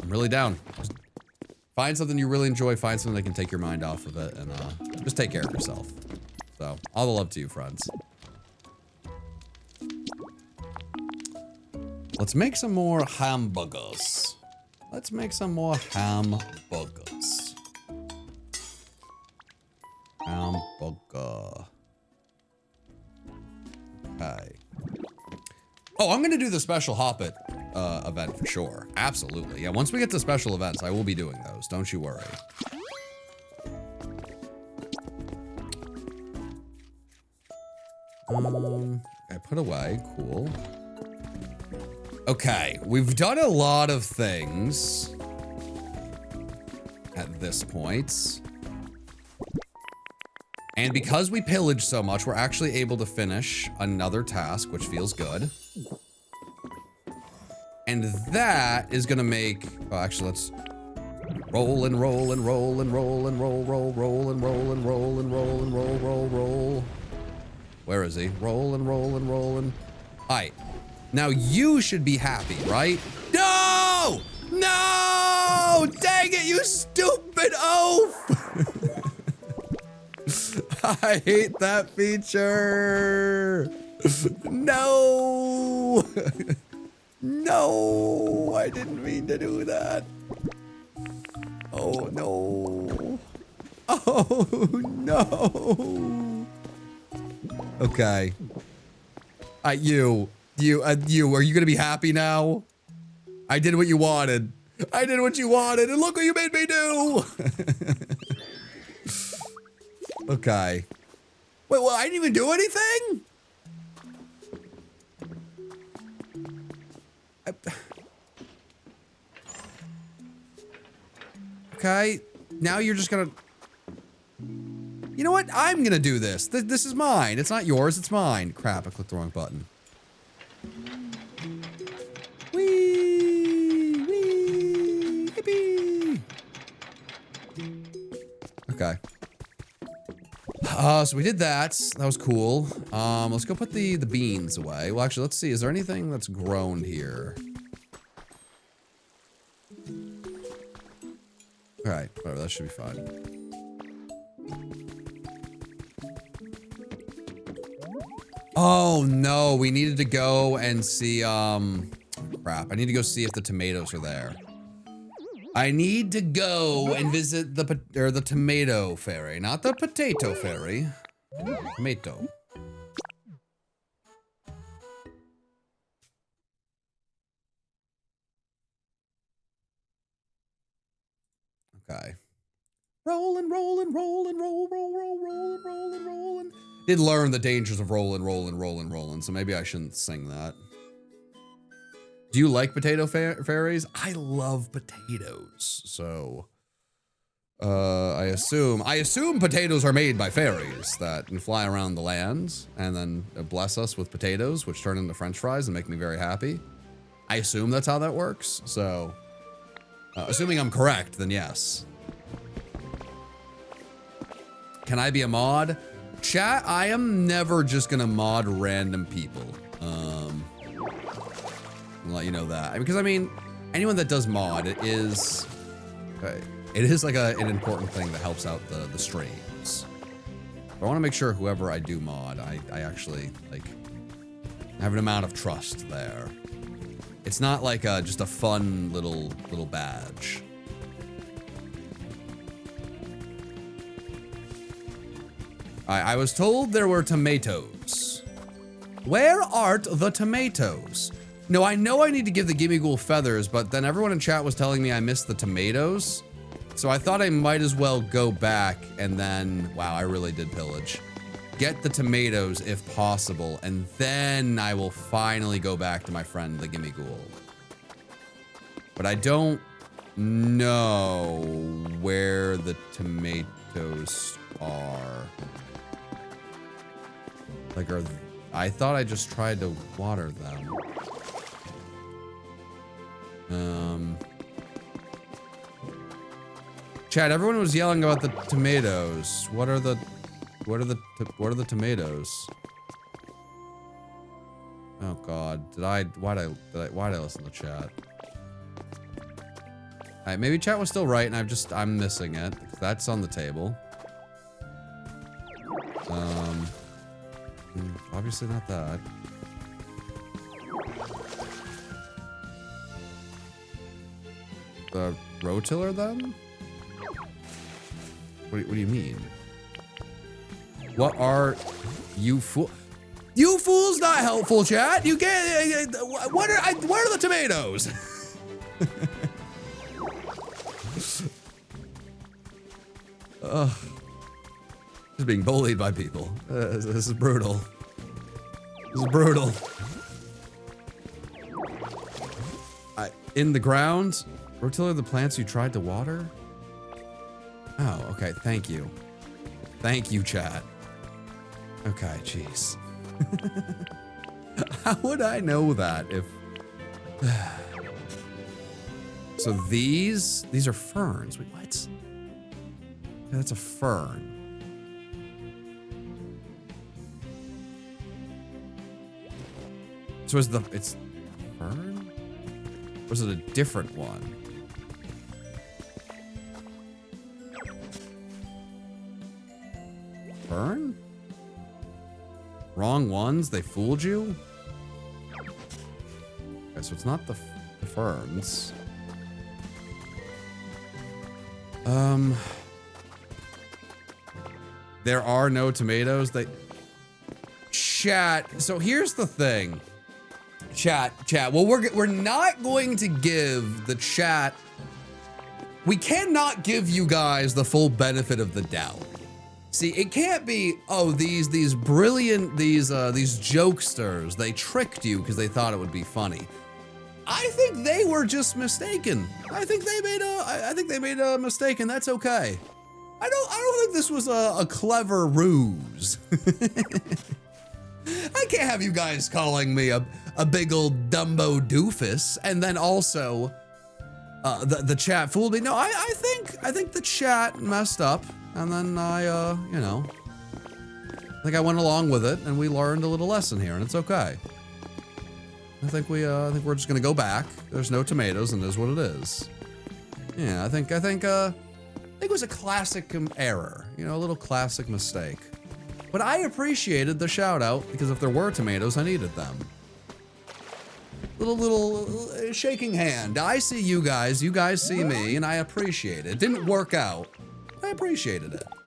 really down. Just find something you really enjoy, find something that can take your mind off of it, and just take care of yourself. So, all the love to you, friends. Let's make some more hamburgers. Let's make some more hamburgers. Hamburger. Okay. Oh, I'm gonna do the special Hoppit event for sure. Absolutely. Yeah, once we get to special events, I will be doing those. Don't you worry. I put away. Cool. Okay, we've done a lot of things at this point. And because we pillaged so much, we're actually able to finish another task, which feels good. And that is gonna make, oh, actually, let's roll and roll and roll and roll and roll, roll, roll and roll and roll and roll and roll, roll, roll. Where is he? Roll and roll and roll and, all right. Now you should be happy, right? No! No! Dang it, you stupid oaf! I hate that feature. No! No, I didn't mean to do that. Oh no. Oh no. Okay. You, are you gonna be happy now? I did what you wanted. I did what you wanted, and look what you made me do! Okay. Wait, well, I didn't even do anything? Okay, now you're just gonna... You know what? I'm gonna do this. This is mine. It's not yours, it's mine. Crap, I clicked the wrong button. Whee! Whee! Yippee! Okay. So we did that. That was cool. Let's go put the beans away. Well, actually, let's see. Is there anything that's grown here? All right, whatever. That should be fine. Oh no, we needed to go and see. Crap. I need to go see if the tomatoes are there. I need to go and visit the tomato fairy, not the potato fairy. Tomato. Okay. Rollin', rollin', rollin', roll, roll, roll, rollin', rollin', rollin'. Did learn the dangers of rollin', rollin', rollin', rollin', so maybe I shouldn't sing that. Do you like potato fairies? I love potatoes, so I assume potatoes are made by fairies that can fly around the land and then bless us with potatoes, which turn into French fries and make me very happy. I assume that's how that works. So, assuming I'm correct, then yes. Can I be a mod? Chat, I am never just gonna mod random people. I'll let you know that. Because I mean, anyone that does mod, it is like an important thing that helps out the streams. But I want to make sure whoever I do mod, I actually like have an amount of trust there. It's not like just a fun little badge. I was told there were tomatoes. Where art the tomatoes? No, I know I need to give the Gimme Ghoul feathers, but then everyone in chat was telling me I missed the tomatoes. So I thought I might as well go back and then, wow, I really did pillage. Get the tomatoes if possible, and then I will finally go back to my friend, the Gimme Ghoul. But I don't know where the tomatoes are. Like, I thought I just tried to water them. Chad, everyone was yelling about the tomatoes. What are the tomatoes? Oh God, why'd I listen to chat? Alright, maybe chat was still right and I'm missing it. That's on the table. Obviously not that. The rotiller then? What do you mean? What are you fool? You fools not helpful, chat. You get what are the tomatoes? Just being bullied by people. This is brutal. This is brutal. In the ground? Rotilla are the plants you tried to water? Oh, okay. Thank you. Thank you, chat. Okay, jeez. How would I know that if... So these are ferns. Wait, what? Okay, that's a fern. So it's fern? Or is it a different one? Fern? Wrong ones? They fooled you? Okay, so it's not the ferns. There are no tomatoes. Chat. So here's the thing. Chat. Well, we're not going to give the chat. We cannot give you guys the full benefit of the doubt. See, it can't be, oh, these brilliant, these jokesters, they tricked you because they thought it would be funny. I think they were just mistaken. I think they made a mistake, and that's okay. I don't think this was a clever ruse. I can't have you guys calling me a big old Dumbo doofus, and then also the chat fooled me. No, I think the chat messed up, and then I think I went along with it, and we learned a little lesson here, and it's okay. I think we're just gonna go back. There's no tomatoes, and it is what it is. Yeah, I think it was a classic error, a little classic mistake. But I appreciated the shout out because if there were tomatoes, I needed them. Little shaking hand. I see you guys see me, and I appreciate it. It didn't work out. I appreciated it.